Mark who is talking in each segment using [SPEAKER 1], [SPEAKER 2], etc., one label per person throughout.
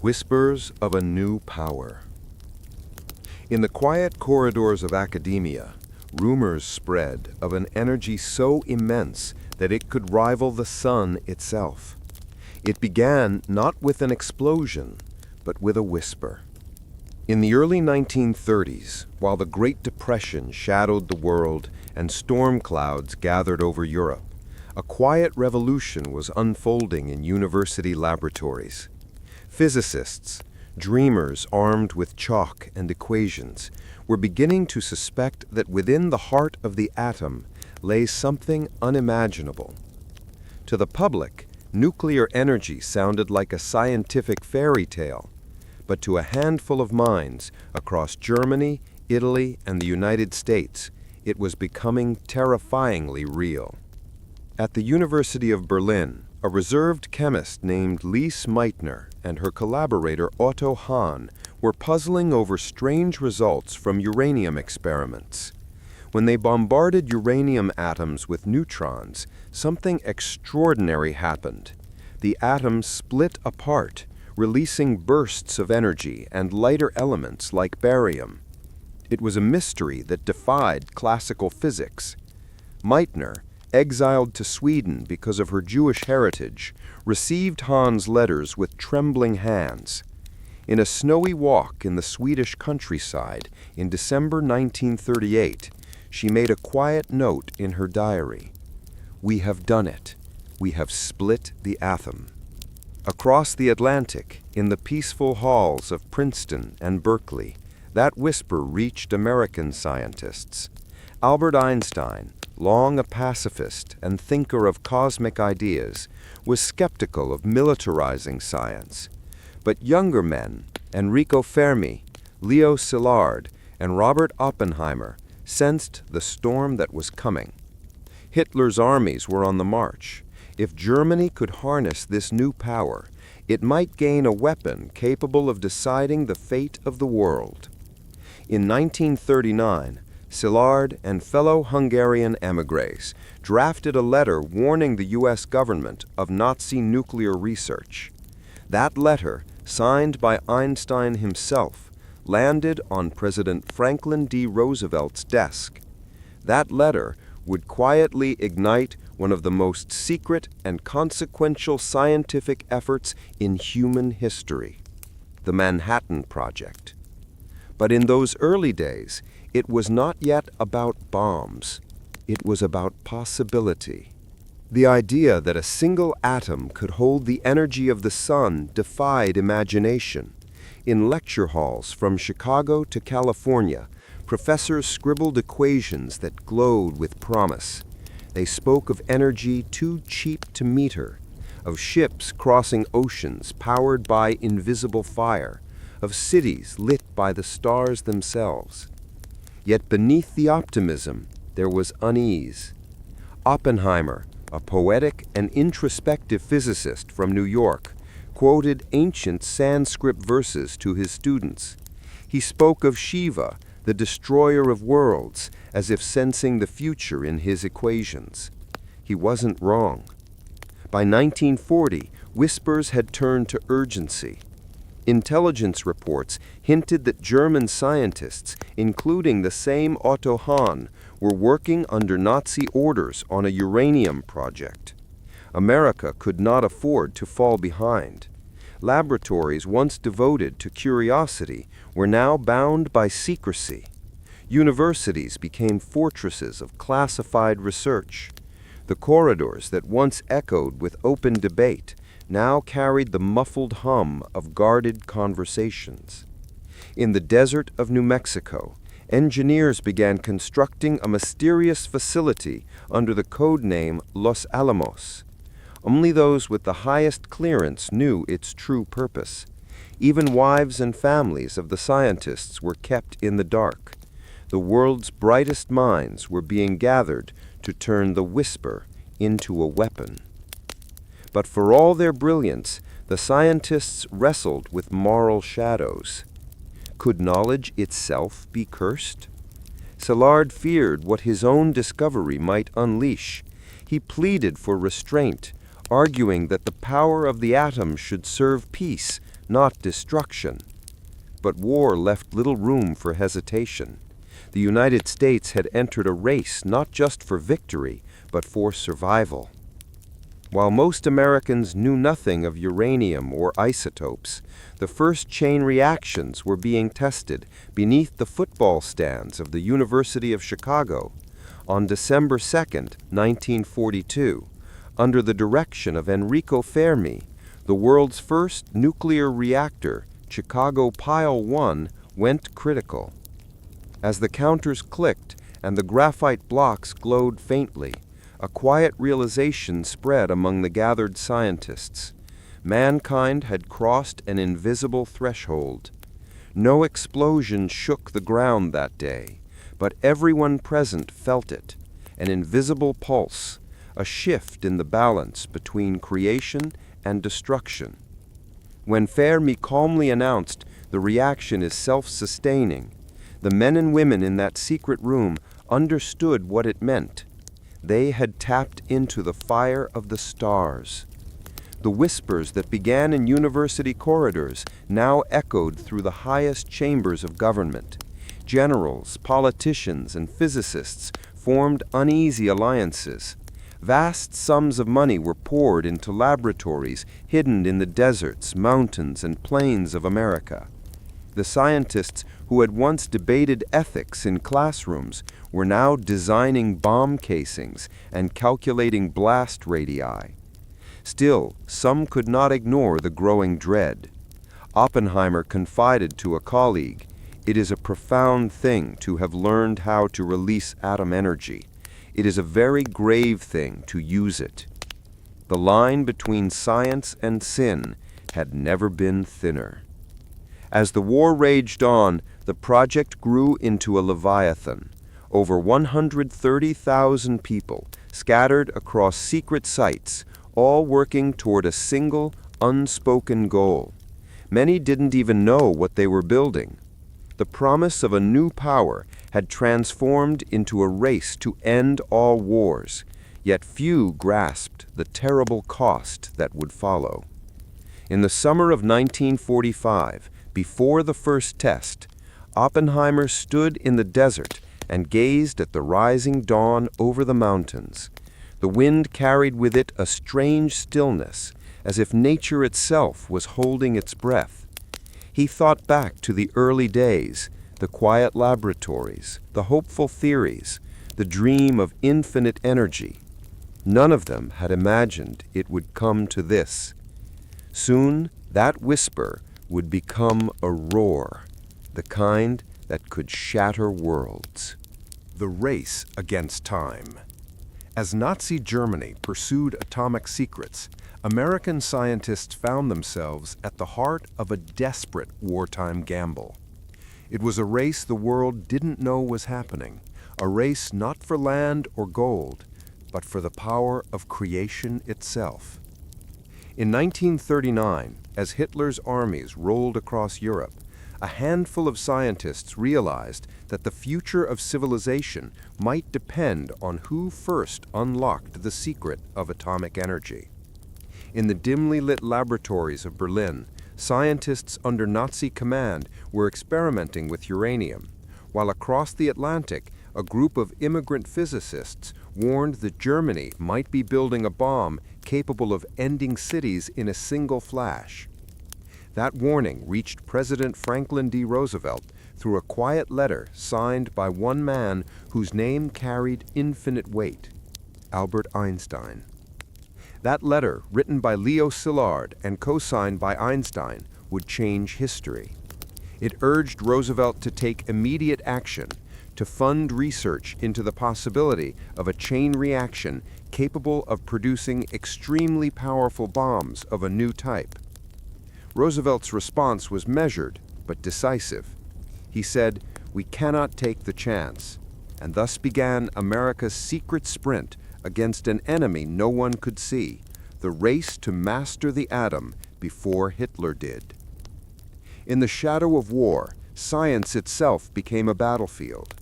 [SPEAKER 1] Whispers of a new power. In the quiet corridors of academia, rumors spread of an energy so immense that it could rival the sun itself. It began not with an explosion, but with a whisper. In the early 1930s, while the Great Depression shadowed the world and storm clouds gathered over Europe, a quiet revolution was unfolding in university laboratories. Physicists, dreamers armed with chalk and equations, were beginning to suspect that within the heart of the atom lay something unimaginable. To the public, nuclear energy sounded like a scientific fairy tale, but to a handful of minds across Germany, Italy, and the United States, it was becoming terrifyingly real. At the University of Berlin, a reserved chemist named Lise Meitner and her collaborator Otto Hahn were puzzling over strange results from uranium experiments. When they bombarded uranium atoms with neutrons, something extraordinary happened. The atoms split apart, releasing bursts of energy and lighter elements like barium. It was a mystery that defied classical physics. Meitner, exiled to Sweden because of her Jewish heritage, received Hahn's letters with trembling hands. In a snowy walk in the Swedish countryside in December 1938, she made a quiet note in her diary. "We have done it. We have split the atom." Across the Atlantic, in the peaceful halls of Princeton and Berkeley, that whisper reached American scientists. Albert Einstein, long a pacifist and thinker of cosmic ideas, was skeptical of militarizing science. But younger men, Enrico Fermi, Leo Szilard, and Robert Oppenheimer, sensed the storm that was coming. Hitler's armies were on the march. If Germany could harness this new power, it might gain a weapon capable of deciding the fate of the world. In 1939, Szilard and fellow Hungarian émigrés drafted a letter warning the U.S. government of Nazi nuclear research. That letter, signed by Einstein himself, landed on President Franklin D. Roosevelt's desk. That letter would quietly ignite one of the most secret and consequential scientific efforts in human history, the Manhattan Project. But in those early days, it was not yet about bombs. It was about possibility. The idea that a single atom could hold the energy of the sun defied imagination. In lecture halls from Chicago to California, professors scribbled equations that glowed with promise. They spoke of energy too cheap to meter, of ships crossing oceans powered by invisible fire, of cities lit by the stars themselves. Yet beneath the optimism, there was unease. Oppenheimer, a poetic and introspective physicist from New York, quoted ancient Sanskrit verses to his students. He spoke of Shiva, the destroyer of worlds, as if sensing the future in his equations. He wasn't wrong. By 1940, whispers had turned to urgency. Intelligence reports hinted that German scientists, including the same Otto Hahn, were working under Nazi orders on a uranium project. America could not afford to fall behind. Laboratories once devoted to curiosity were now bound by secrecy. Universities became fortresses of classified research. The corridors that once echoed with open debate now carried the muffled hum of guarded conversations. In the desert of New Mexico, engineers began constructing a mysterious facility under the code name Los Alamos. Only those with the highest clearance knew its true purpose. Even wives and families of the scientists were kept in the dark. The world's brightest minds were being gathered to turn the whisper into a weapon. But for all their brilliance, the scientists wrestled with moral shadows. Could knowledge itself be cursed? Szilard feared what his own discovery might unleash. He pleaded for restraint, arguing that the power of the atom should serve peace, not destruction. But war left little room for hesitation. The United States had entered a race not just for victory, but for survival. While most Americans knew nothing of uranium or isotopes, the first chain reactions were being tested beneath the football stands of the University of Chicago. On December 2, 1942, under the direction of Enrico Fermi, the world's first nuclear reactor, Chicago Pile 1, went critical. As the counters clicked and the graphite blocks glowed faintly, a quiet realization spread among the gathered scientists. Mankind had crossed an invisible threshold. No explosion shook the ground that day, but everyone present felt it, an invisible pulse, a shift in the balance between creation and destruction. When Fermi calmly announced the reaction is self-sustaining, the men and women in that secret room understood what it meant. They had tapped into the fire of the stars. The whispers that began in university corridors now echoed through the highest chambers of government. Generals, politicians, and physicists formed uneasy alliances. Vast sums of money were poured into laboratories hidden in the deserts, mountains, and plains of America. The scientists who had once debated ethics in classrooms were now designing bomb casings and calculating blast radii. Still, some could not ignore the growing dread. Oppenheimer confided to a colleague, "It is a profound thing to have learned how to release atom energy. It is a very grave thing to use it." The line between science and sin had never been thinner. As the war raged on, the project grew into a leviathan. Over 130,000 people, scattered across secret sites, all working toward a single, unspoken goal. Many didn't even know what they were building. The promise of a new power had transformed into a race to end all wars, yet few grasped the terrible cost that would follow. In the summer of 1945, before the first test, Oppenheimer stood in the desert and gazed at the rising dawn over the mountains. The wind carried with it a strange stillness, as if nature itself was holding its breath. He thought back to the early days, the quiet laboratories, the hopeful theories, the dream of infinite energy. None of them had imagined it would come to this. Soon, that whisper would become a roar, the kind that could shatter worlds. The race against time. As Nazi Germany pursued atomic secrets, American scientists found themselves at the heart of a desperate wartime gamble. It was a race the world didn't know was happening, a race not for land or gold, but for the power of creation itself. In 1939, as Hitler's armies rolled across Europe, a handful of scientists realized that the future of civilization might depend on who first unlocked the secret of atomic energy. In the dimly lit laboratories of Berlin, scientists under Nazi command were experimenting with uranium, while across the Atlantic, a group of immigrant physicists warned that Germany might be building a bomb capable of ending cities in a single flash. That warning reached President Franklin D. Roosevelt through a quiet letter signed by one man whose name carried infinite weight, Albert Einstein. That letter, written by Leo Szilard and co-signed by Einstein, would change history. It urged Roosevelt to take immediate action, to fund research into the possibility of a chain reaction capable of producing extremely powerful bombs of a new type. Roosevelt's response was measured but decisive. He said, "We cannot take the chance," and thus began America's secret sprint against an enemy no one could see, the race to master the atom before Hitler did. In the shadow of war, science itself became a battlefield.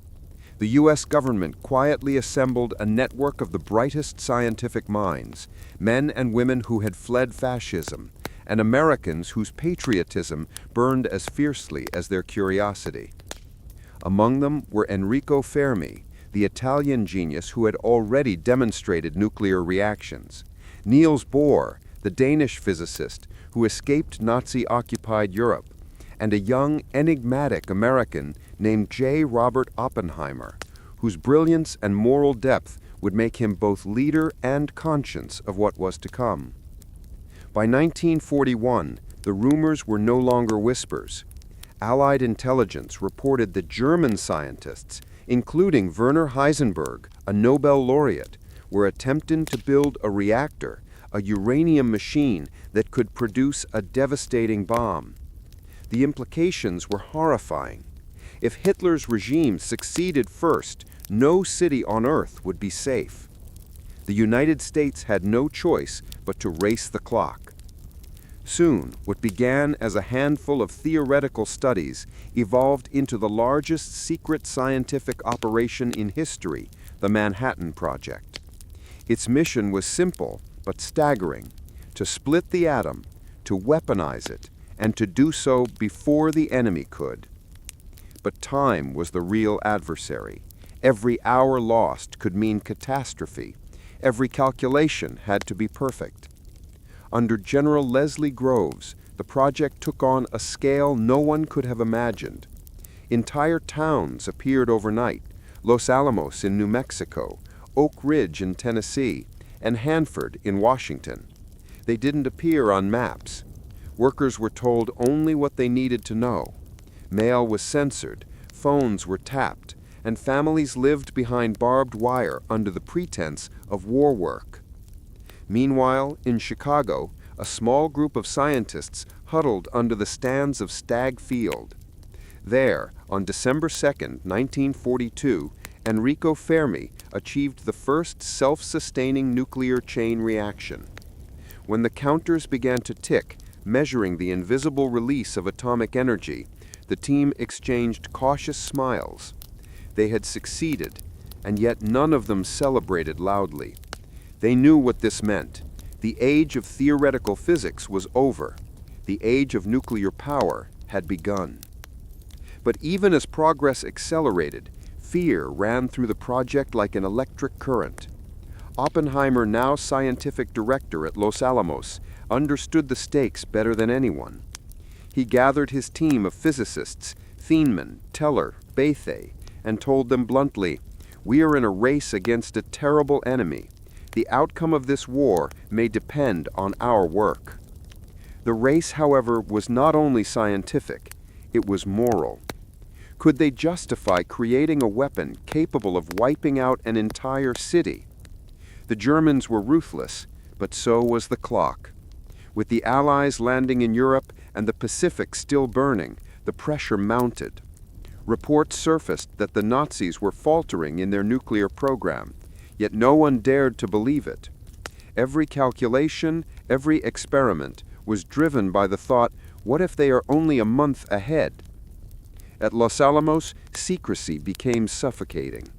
[SPEAKER 1] The U.S. government quietly assembled a network of the brightest scientific minds, men and women who had fled fascism, and Americans whose patriotism burned as fiercely as their curiosity. Among them were Enrico Fermi, the Italian genius who had already demonstrated nuclear reactions, Niels Bohr, the Danish physicist who escaped Nazi-occupied Europe, and a young, enigmatic American named J. Robert Oppenheimer, whose brilliance and moral depth would make him both leader and conscience of what was to come. By 1941, the rumors were no longer whispers. Allied intelligence reported that German scientists, including Werner Heisenberg, a Nobel laureate, were attempting to build a reactor, a uranium machine that could produce a devastating bomb. The implications were horrifying. If Hitler's regime succeeded first, no city on Earth would be safe. The United States had no choice but to race the clock. Soon, what began as a handful of theoretical studies evolved into the largest secret scientific operation in history, the Manhattan Project. Its mission was simple but staggering: to split the atom, to weaponize it, and to do so before the enemy could. But time was the real adversary. Every hour lost could mean catastrophe. Every calculation had to be perfect. Under General Leslie Groves, the project took on a scale no one could have imagined. Entire towns appeared overnight: Los Alamos in New Mexico, Oak Ridge in Tennessee, and Hanford in Washington. They didn't appear on maps. Workers were told only what they needed to know. Mail was censored, phones were tapped, and families lived behind barbed wire under the pretense of war work. Meanwhile, in Chicago, a small group of scientists huddled under the stands of Stagg Field. There, on December 2, 1942, Enrico Fermi achieved the first self-sustaining nuclear chain reaction. When the counters began to tick, measuring the invisible release of atomic energy, the team exchanged cautious smiles. They had succeeded, and yet none of them celebrated loudly. They knew what this meant. The age of theoretical physics was over. The age of nuclear power had begun. But even as progress accelerated, fear ran through the project like an electric current. Oppenheimer, now scientific director at Los Alamos, understood the stakes better than anyone. He gathered his team of physicists, Feynman, Teller, Bethe, and told them bluntly, "We are in a race against a terrible enemy. The outcome of this war may depend on our work." The race, however, was not only scientific, it was moral. Could they justify creating a weapon capable of wiping out an entire city? The Germans were ruthless, but so was the clock. With the Allies landing in Europe and the Pacific still burning, the pressure mounted. Reports surfaced that the Nazis were faltering in their nuclear program, yet no one dared to believe it. Every calculation, every experiment was driven by the thought, what if they are only a month ahead? At Los Alamos, secrecy became suffocating.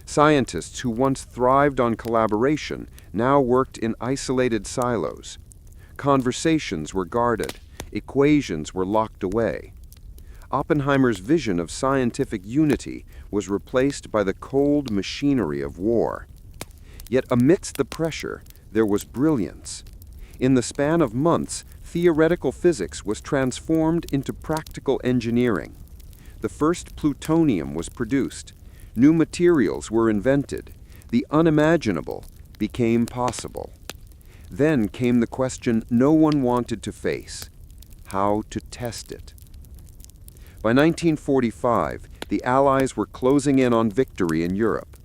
[SPEAKER 1] Scientists who once thrived on collaboration now worked in isolated silos. Conversations were guarded, equations were locked away. Oppenheimer's vision of scientific unity was replaced by the cold machinery of war. Yet amidst the pressure, there was brilliance. In the span of months, theoretical physics was transformed into practical engineering. The first plutonium was produced. New materials were invented. The unimaginable became possible. Then came the question no one wanted to face: how to test it. By 1945, the Allies were closing in on victory in Europe.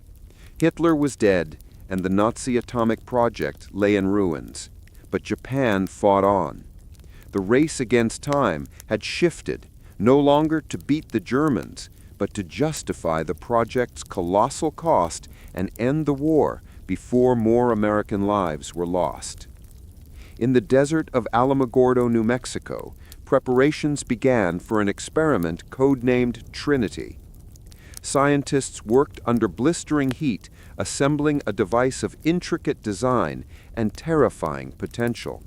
[SPEAKER 1] Hitler was dead, and the Nazi atomic project lay in ruins. But Japan fought on. The race against time had shifted, no longer to beat the Germans, but to justify the project's colossal cost and end the war before more American lives were lost. In the desert of Alamogordo, New Mexico, preparations began for an experiment codenamed Trinity. Scientists worked under blistering heat, assembling a device of intricate design and terrifying potential.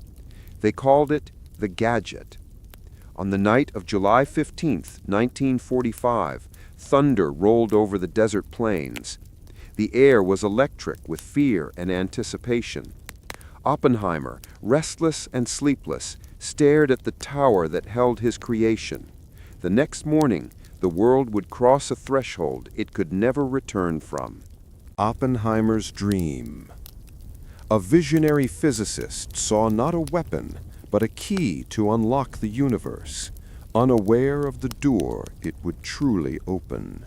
[SPEAKER 1] They called it the gadget. On the night of July 15, 1945, thunder rolled over the desert plains. The air was electric with fear and anticipation. Oppenheimer, restless and sleepless, stared at the tower that held his creation. The next morning, the world would cross a threshold it could never return from. Oppenheimer's dream. A visionary physicist saw not a weapon, but a key to unlock the universe, unaware of the door it would truly open.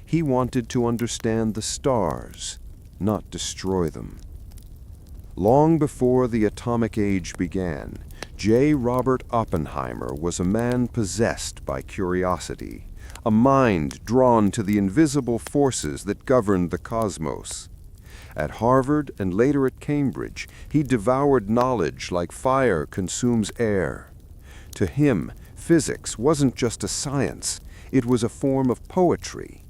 [SPEAKER 1] He wanted to understand the stars, not destroy them. Long before the atomic age began, J. Robert Oppenheimer was a man possessed by curiosity, a mind drawn to the invisible forces that governed the cosmos. At Harvard and later at Cambridge, he devoured knowledge like fire consumes air. To him, physics wasn't just a science, it was a form of poetry.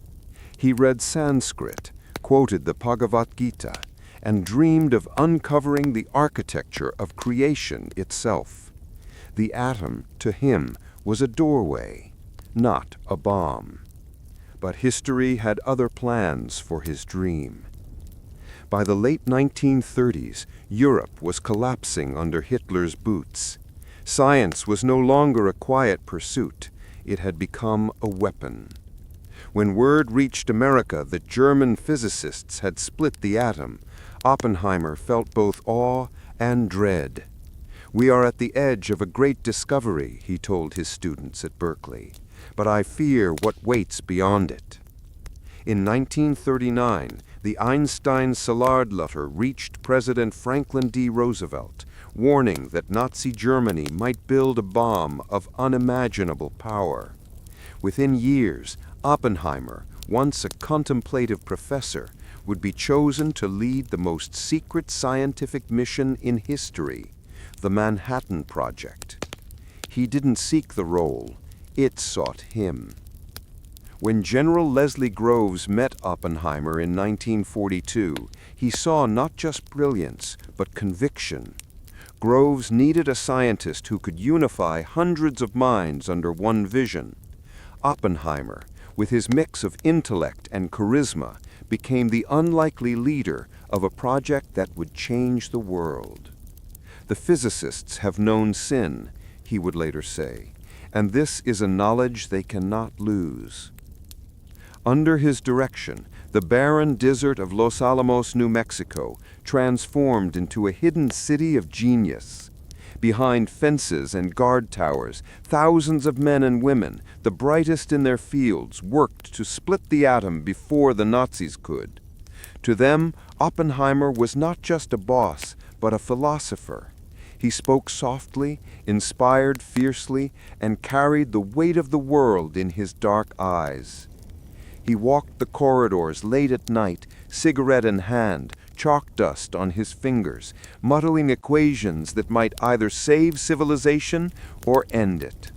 [SPEAKER 1] He read Sanskrit, quoted the Bhagavad Gita, and dreamed of uncovering the architecture of creation itself. The atom, to him, was a doorway, not a bomb. But history had other plans for his dream. By the late 1930s, Europe was collapsing under Hitler's boots. Science was no longer a quiet pursuit. It had become a weapon. When word reached America that German physicists had split the atom, Oppenheimer felt both awe and dread. "We are at the edge of a great discovery," he told his students at Berkeley, "but I fear what waits beyond it." In 1939, the Einstein-Szilard letter reached President Franklin D. Roosevelt, warning that Nazi Germany might build a bomb of unimaginable power. Within years, Oppenheimer, once a contemplative professor, would be chosen to lead the most secret scientific mission in history, the Manhattan Project. He didn't seek the role, it sought him. When General Leslie Groves met Oppenheimer in 1942, he saw not just brilliance, but conviction. Groves needed a scientist who could unify hundreds of minds under one vision. Oppenheimer, with his mix of intellect and charisma, became the unlikely leader of a project that would change the world. "The physicists have known sin," he would later say, "and this is a knowledge they cannot lose." Under his direction, the barren desert of Los Alamos, New Mexico, transformed into a hidden city of genius. Behind fences and guard towers, thousands of men and women, the brightest in their fields, worked to split the atom before the Nazis could. To them, Oppenheimer was not just a boss, but a philosopher. He spoke softly, inspired fiercely, and carried the weight of the world in his dark eyes. He walked the corridors late at night, cigarette in hand, chalk dust on his fingers, muddling equations that might either save civilization or end it.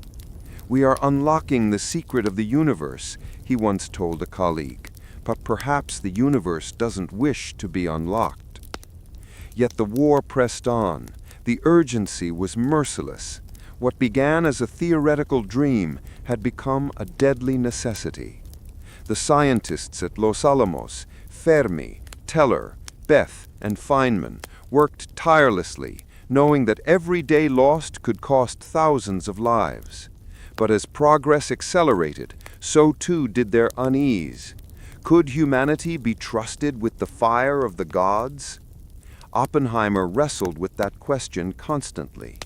[SPEAKER 1] "We are unlocking the secret of the universe," he once told a colleague, "but perhaps the universe doesn't wish to be unlocked." Yet the war pressed on. The urgency was merciless. What began as a theoretical dream had become a deadly necessity. The scientists at Los Alamos, Fermi, Teller, Beth, and Feynman, worked tirelessly, knowing that every day lost could cost thousands of lives. But as progress accelerated, so too did their unease. Could humanity be trusted with the fire of the gods? Oppenheimer wrestled with that question constantly.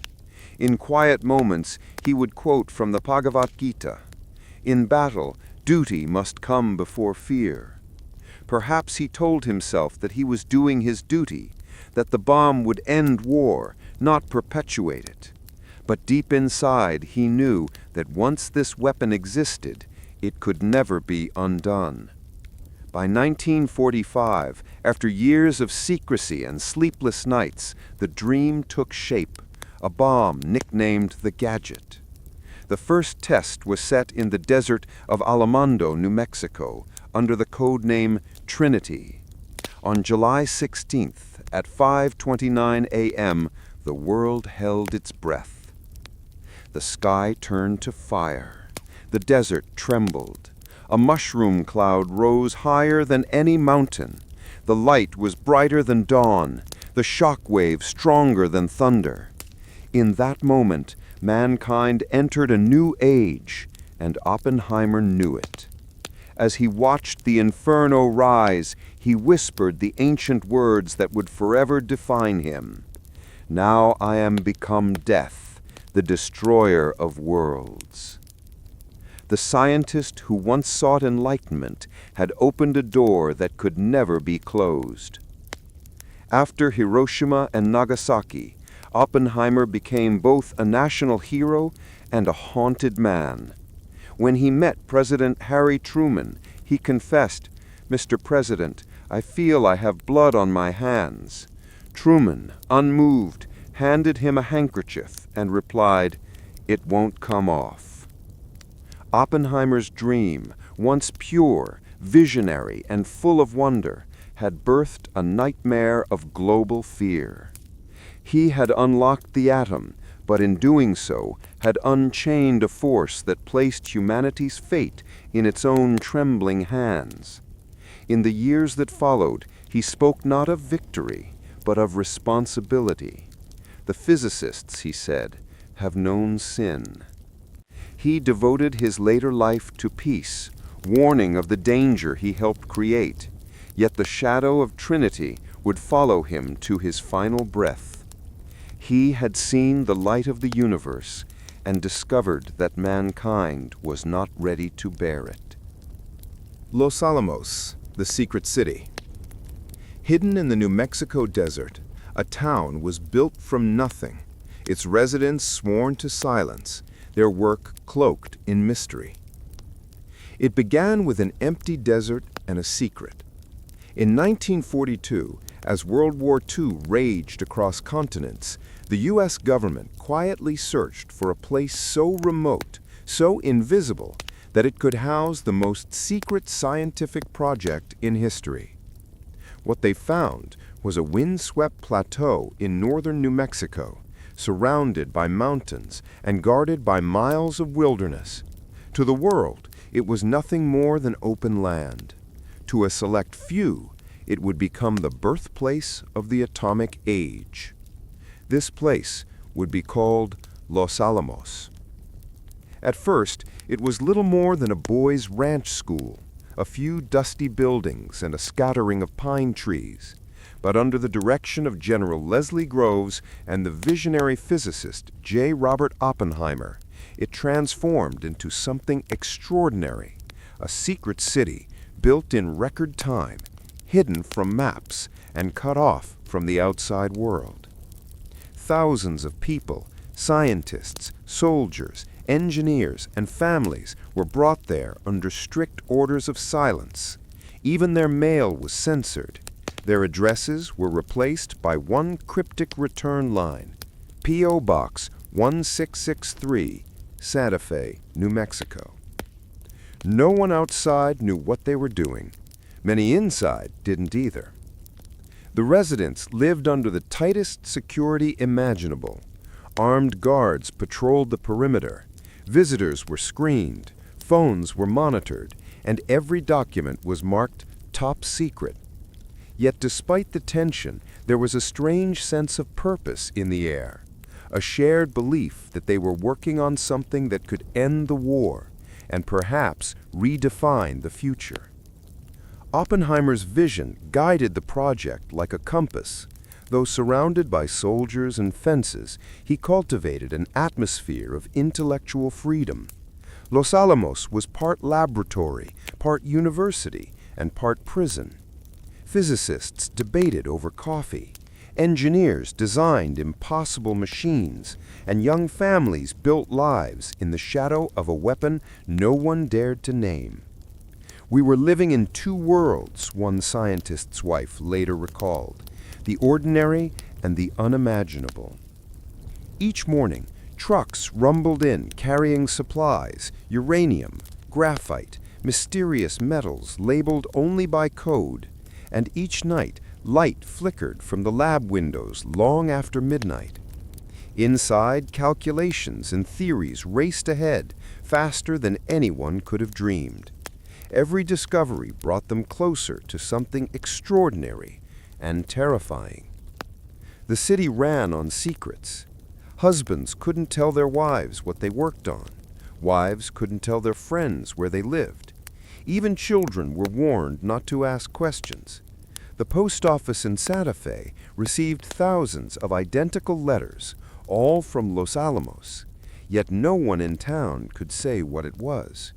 [SPEAKER 1] In quiet moments, he would quote from the Bhagavad Gita, "In battle, duty must come before fear." Perhaps he told himself that he was doing his duty, that the bomb would end war, not perpetuate it. But deep inside, he knew that once this weapon existed, it could never be undone. By 1945, after years of secrecy and sleepless nights, the dream took shape, a bomb nicknamed the Gadget. The first test was set in the desert of Alamando, New Mexico, under the code name Trinity. On July 16th, at 5:29 a.m., the world held its breath. The sky turned to fire. The desert trembled. A mushroom cloud rose higher than any mountain. The light was brighter than dawn, the shock wave stronger than thunder. In that moment, mankind entered a new age, and Oppenheimer knew it. As he watched the inferno rise, he whispered the ancient words that would forever define him. "Now I am become death, the destroyer of worlds." The scientist who once sought enlightenment had opened a door that could never be closed. After Hiroshima and Nagasaki, Oppenheimer became both a national hero and a haunted man. When he met President Harry Truman, he confessed, "Mr. President, I feel I have blood on my hands." Truman, unmoved, handed him a handkerchief and replied, "It won't come off." Oppenheimer's dream, once pure, visionary, and full of wonder, had birthed a nightmare of global fear. He had unlocked the atom, but in doing so had unchained a force that placed humanity's fate in its own trembling hands. In the years that followed, he spoke not of victory, but of responsibility. The physicists, he said, have known sin. He devoted his later life to peace, warning of the danger he helped create, yet the shadow of Trinity would follow him to his final breath. He had seen the light of the universe and discovered that mankind was not ready to bear it.
[SPEAKER 2] Los Alamos, the secret city. Hidden in the New Mexico desert, a town was built from nothing, its residents sworn to silence, their work cloaked in mystery. It began with an empty desert and a secret. In 1942, as World War II raged across continents, the U.S. government quietly searched for a place so remote, so invisible, that it could house the most secret scientific project in history. What they found was a windswept plateau in northern New Mexico, surrounded by mountains and guarded by miles of wilderness. To the world, it was nothing more than open land. To a select few, it would become the birthplace of the atomic age. This place would be called Los Alamos. At first, it was little more than a boys' ranch school, a few dusty buildings and a scattering of pine trees. But under the direction of General Leslie Groves and the visionary physicist J. Robert Oppenheimer, it transformed into something extraordinary, a secret city built in record time, hidden from maps and cut off from the outside world. Thousands of people, scientists, soldiers, engineers, and families were brought there under strict orders of silence. Even their mail was censored. Their addresses were replaced by one cryptic return line, P.O. Box 1663, Santa Fe, New Mexico. No one outside knew what they were doing. Many inside didn't either. The residents lived under the tightest security imaginable. Armed guards patrolled the perimeter. Visitors were screened. Phones were monitored. And every document was marked top secret. Yet despite the tension, there was a strange sense of purpose in the air, a shared belief that they were working on something that could end the war and perhaps redefine the future. Oppenheimer's vision guided the project like a compass. Though surrounded by soldiers and fences, he cultivated an atmosphere of intellectual freedom. Los Alamos was part laboratory, part university, and part prison. Physicists debated over coffee. Engineers designed impossible machines, and young families built lives in the shadow of a weapon no one dared to name. We were living in two worlds, one scientist's wife later recalled, the ordinary and the unimaginable. Each morning, trucks rumbled in carrying supplies, uranium, graphite, mysterious metals labeled only by code, and each night light flickered from the lab windows long after midnight.
[SPEAKER 1] Inside, calculations and theories raced ahead, faster than anyone could have dreamed. Every discovery brought them closer to something extraordinary and terrifying. The city ran on secrets. Husbands couldn't tell their wives what they worked on. Wives couldn't tell their friends where they lived. Even children were warned not to ask questions. The post office in Santa Fe received thousands of identical letters, all from Los Alamos, yet no one in town could say what it was.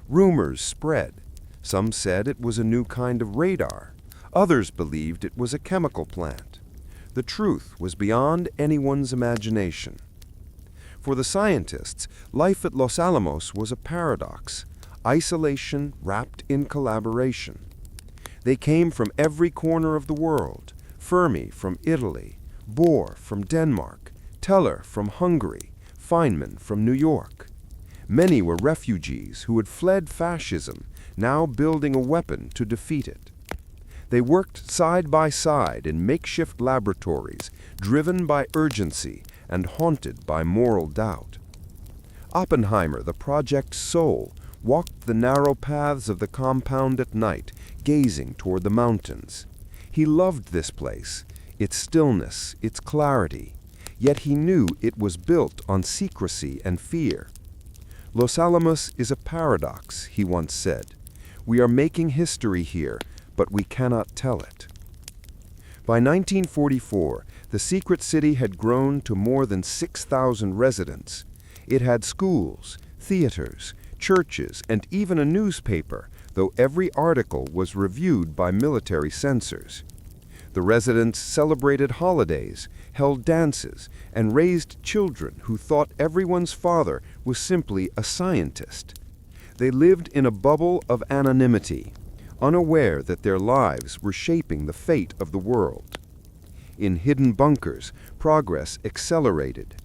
[SPEAKER 1] Rumors spread. Some said it was a new kind of radar. Others believed it was a chemical plant. The truth was beyond anyone's imagination. For the scientists, life at Los Alamos was a paradox, isolation wrapped in collaboration. They came from every corner of the world: Fermi from Italy, Bohr from Denmark, Teller from Hungary, Feynman from New York. Many were refugees who had fled fascism, now building a weapon to defeat it. They worked side by side in makeshift laboratories, driven by urgency and haunted by moral doubt. Oppenheimer, the project's soul, walked the narrow paths of the compound at night, gazing toward the mountains. He loved this place, its stillness, its clarity, yet he knew it was built on secrecy and fear. Los Alamos is a paradox, he once said. We are making history here, but we cannot tell it. By 1944, the secret city had grown to more than 6,000 residents. It had schools, theaters, churches, and even a newspaper, though every article was reviewed by military censors. The residents celebrated holidays, held dances, and raised children who thought everyone's father was simply a scientist. They lived in a bubble of anonymity, unaware that their lives were shaping the fate of the world. In hidden bunkers, progress accelerated.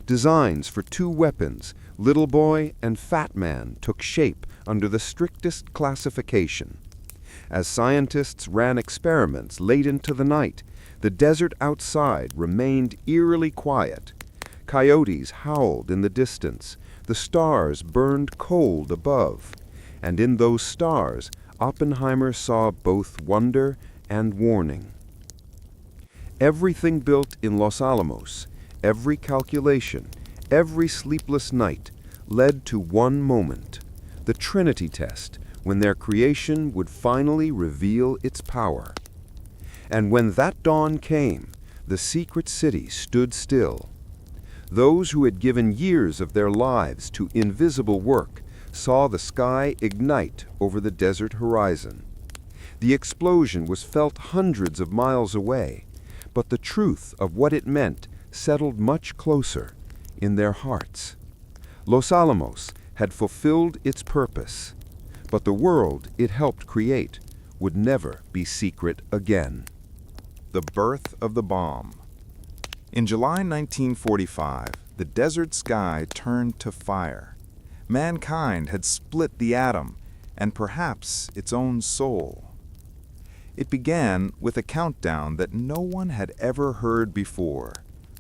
[SPEAKER 1] Designs for two weapons, Little Boy and Fat Man, took shape under the strictest classification. As scientists ran experiments late into the night, the desert outside remained eerily quiet. Coyotes howled in the distance, the stars burned cold above, and in those stars, Oppenheimer saw both wonder and warning. Everything built in Los Alamos, every calculation, every sleepless night, led to one moment, the Trinity test, when their creation would finally reveal its power. And when that dawn came, the secret city stood still. Those who had given years of their lives to invisible work saw the sky ignite over the desert horizon. The explosion was felt hundreds of miles away, but the truth of what it meant settled much closer in their hearts. Los Alamos had fulfilled its purpose, but the world it helped create would never be secret again.
[SPEAKER 2] The birth of the bomb. In July 1945, the desert sky turned to fire. Mankind had split the atom and perhaps its own soul. It began with a countdown that no one had ever heard before,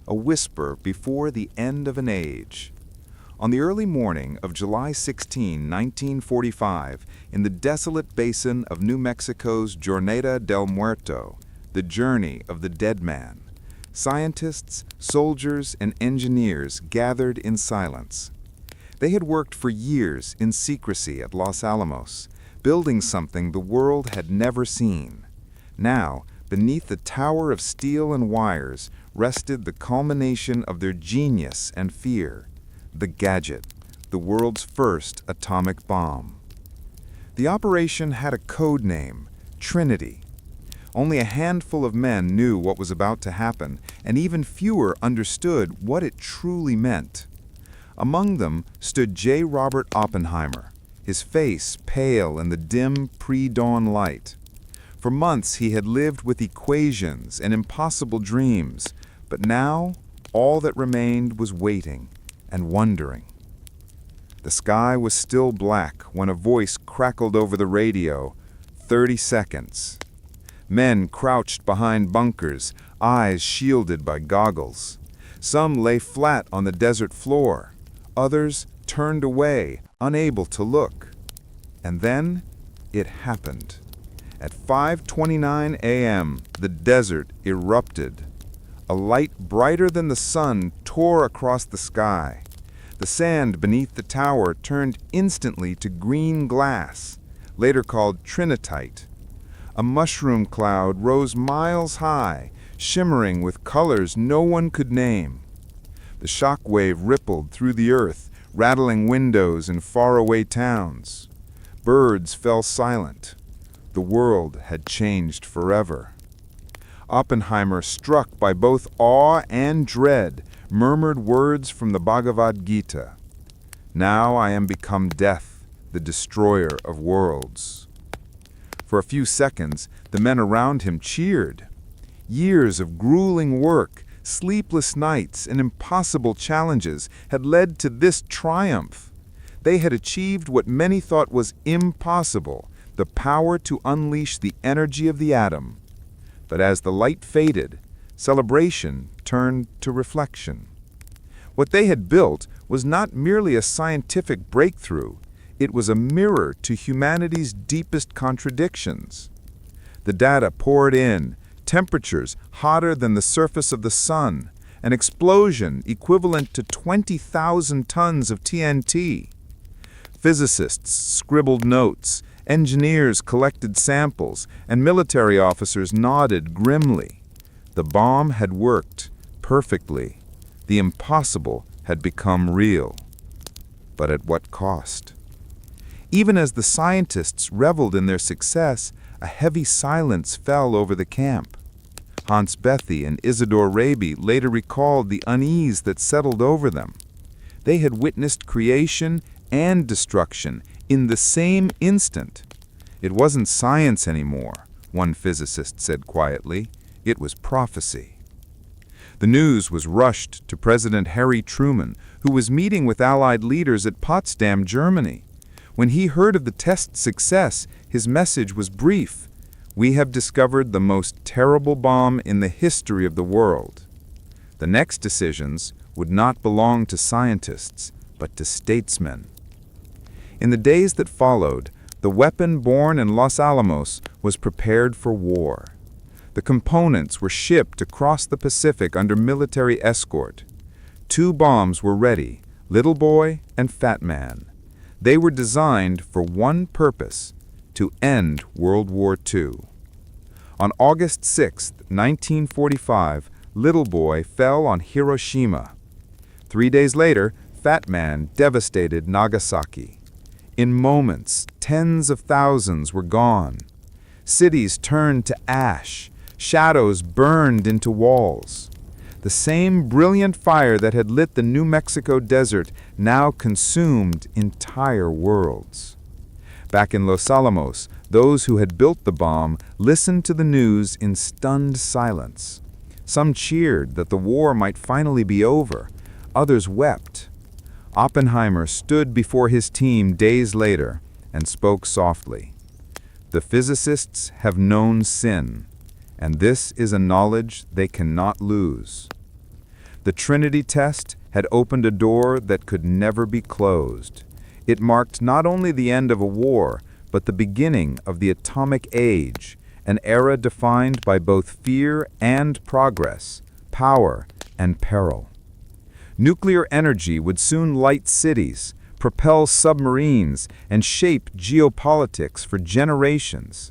[SPEAKER 2] a whisper before the end of an age. On the early morning of July 16, 1945, in the desolate basin of New Mexico's Jornada del Muerto, the journey of the dead man, scientists, soldiers, and engineers gathered in silence. They had worked for years in secrecy at Los Alamos, building something the world had never seen. Now, beneath the tower of steel and wires, rested the culmination of their genius and fear, the gadget, the world's first atomic bomb. The operation had a code name, Trinity. Only a handful of men knew what was about to happen, and even fewer understood what it truly meant. Among them stood J. Robert Oppenheimer, his face pale in the dim pre-dawn light. For months he had lived with equations and impossible dreams, but now all that remained was waiting and wondering. The sky was still black when a voice crackled over the radio, 30 seconds. Men crouched behind bunkers, eyes shielded by goggles. Some lay flat on the desert floor. Others turned away, unable to look. And then it happened. At 5:29 a.m., the desert erupted. A light brighter than the sun tore across the sky. The sand beneath the tower turned instantly to green glass, later called trinitite. A mushroom cloud rose miles high, shimmering with colors no one could name. The shock wave rippled through the earth, rattling windows in faraway towns. Birds fell silent. The world had changed forever. Oppenheimer, struck by both awe and dread, murmured words from the Bhagavad Gita. "Now I am become death, the destroyer of worlds." For a few seconds, the men around him cheered. Years of grueling work, sleepless nights, and impossible challenges had led to this triumph. They had achieved what many thought was impossible, the power to unleash the energy of the atom. But as the light faded, celebration turned to reflection. What they had built was not merely a scientific breakthrough, it was a mirror to humanity's deepest contradictions. The data poured in, temperatures hotter than the surface of the sun, an explosion equivalent to 20,000 tons of TNT. Physicists scribbled notes, engineers collected samples, and military officers nodded grimly. The bomb had worked perfectly. The impossible had become real. But at what cost? Even as the scientists reveled in their success, a heavy silence fell over the camp. Hans Bethe and Isidore Raby later recalled the unease that settled over them. They had witnessed creation and destruction in the same instant. It wasn't science anymore, one physicist said quietly. It was prophecy. The news was rushed to President Harry Truman, who was meeting with Allied leaders at Potsdam, Germany. When he heard of the test's success, his message was brief. "We have discovered the most terrible bomb in the history of the world." The next decisions would not belong to scientists, but to statesmen. In the days that followed, the weapon born in Los Alamos was prepared for war. The components were shipped across the Pacific under military escort. 2 bombs were ready, Little Boy and Fat Man. They were designed for one purpose: to end World War II. On August 6, 1945, Little Boy fell on Hiroshima. 3 days later, Fat Man devastated Nagasaki. In moments, tens of thousands were gone. Cities turned to ash. Shadows burned into walls. The same brilliant fire that had lit the New Mexico desert now consumed entire worlds. Back in Los Alamos, those who had built the bomb listened to the news in stunned silence. Some cheered that the war might finally be over. Others wept. Oppenheimer stood before his team days later and spoke softly. "The physicists have known sin, and this is a knowledge they cannot lose." The Trinity test had opened a door that could never be closed. It marked not only the end of a war, but the beginning of the atomic age, an era defined by both fear and progress, power and peril. Nuclear energy would soon light cities, propel submarines, and shape geopolitics for generations.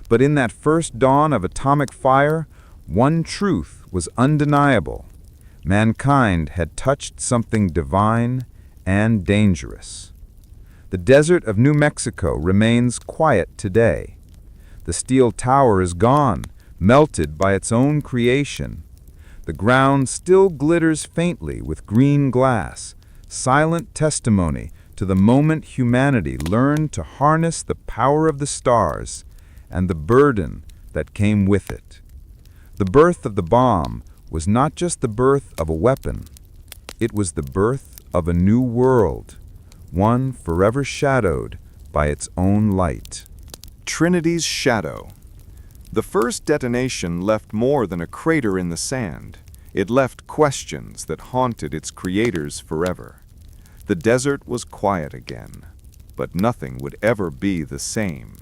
[SPEAKER 2] But in that first dawn of atomic fire, one truth was undeniable. Mankind had touched something divine and dangerous. The desert of New Mexico remains quiet today. The steel tower is gone, melted by its own creation. The ground still glitters faintly with green glass, silent testimony to the moment humanity learned to harness the power of the stars and the burden that came with it. The birth of the bomb was not just the birth of a weapon. It was the birth of a new world, one forever shadowed by its own light.
[SPEAKER 3] Trinity's shadow. The first detonation left more than a crater in the sand. It left questions that haunted its creators forever. The desert was quiet again, but nothing would ever be the same.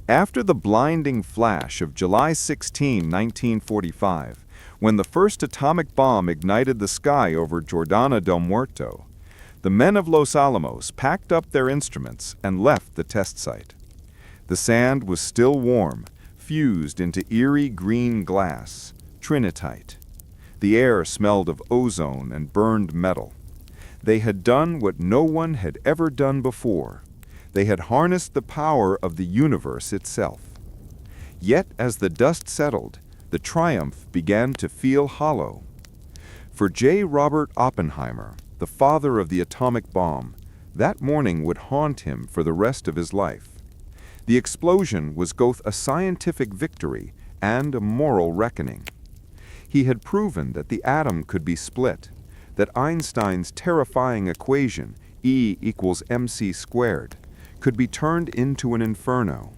[SPEAKER 3] After the blinding flash of July 16, 1945, when the first atomic bomb ignited the sky over Giordano del Muerto, the men of Los Alamos packed up their instruments and left the test site. The sand was still warm, fused into eerie green glass, trinitite. The air smelled of ozone and burned metal. They had done what no one had ever done before. They had harnessed the power of the universe itself. Yet as the dust settled, the triumph began to feel hollow. For J. Robert Oppenheimer, the father of the atomic bomb, that morning would haunt him for the rest of his life. The explosion was both a scientific victory and a moral reckoning. He had proven that the atom could be split, that Einstein's terrifying equation, E equals mc squared, could be turned into an inferno.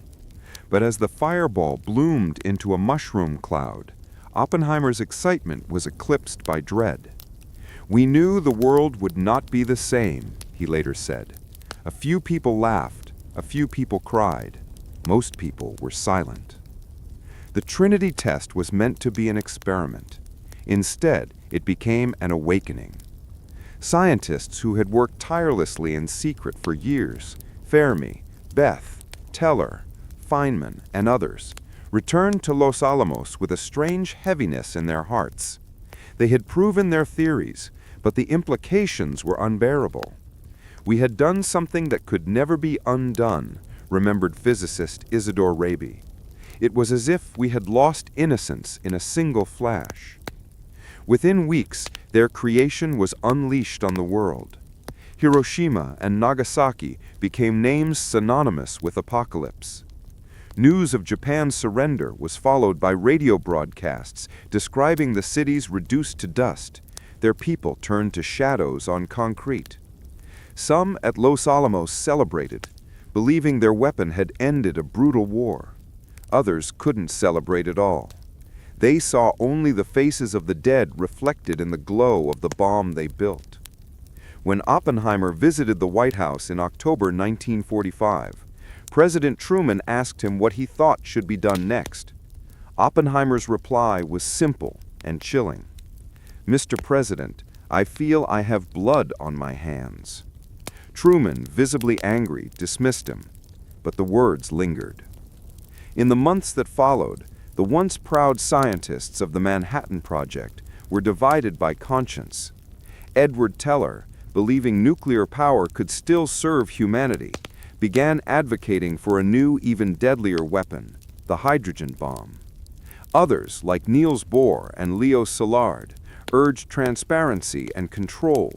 [SPEAKER 3] But as the fireball bloomed into a mushroom cloud, Oppenheimer's excitement was eclipsed by dread. "We knew the world would not be the same," he later said. "A few people laughed, a few people cried. Most people were silent." The Trinity test was meant to be an experiment. Instead, it became an awakening. Scientists who had worked tirelessly in secret for years, Fermi, Beth, Teller, Feynman, and others, returned to Los Alamos with a strange heaviness in their hearts. They had proven their theories, but the implications were unbearable. "We had done something that could never be undone," remembered physicist Isidore Rabi. "It was as if we had lost innocence in a single flash." Within weeks, their creation was unleashed on the world. Hiroshima and Nagasaki became names synonymous with apocalypse. News of Japan's surrender was followed by radio broadcasts describing the cities reduced to dust, their people turned to shadows on concrete. Some at Los Alamos celebrated, believing their weapon had ended a brutal war. Others couldn't celebrate at all. They saw only the faces of the dead reflected in the glow of the bomb they built. When Oppenheimer visited the White House in October 1945, President Truman asked him what he thought should be done next. Oppenheimer's reply was simple and chilling. "Mr. President, I feel I have blood on my hands." Truman, visibly angry, dismissed him, but the words lingered. In the months that followed, the once proud scientists of the Manhattan Project were divided by conscience. Edward Teller, believing nuclear power could still serve humanity, began advocating for a new, even deadlier weapon, the hydrogen bomb. Others, like Niels Bohr and Leo Szilard, urged transparency and control,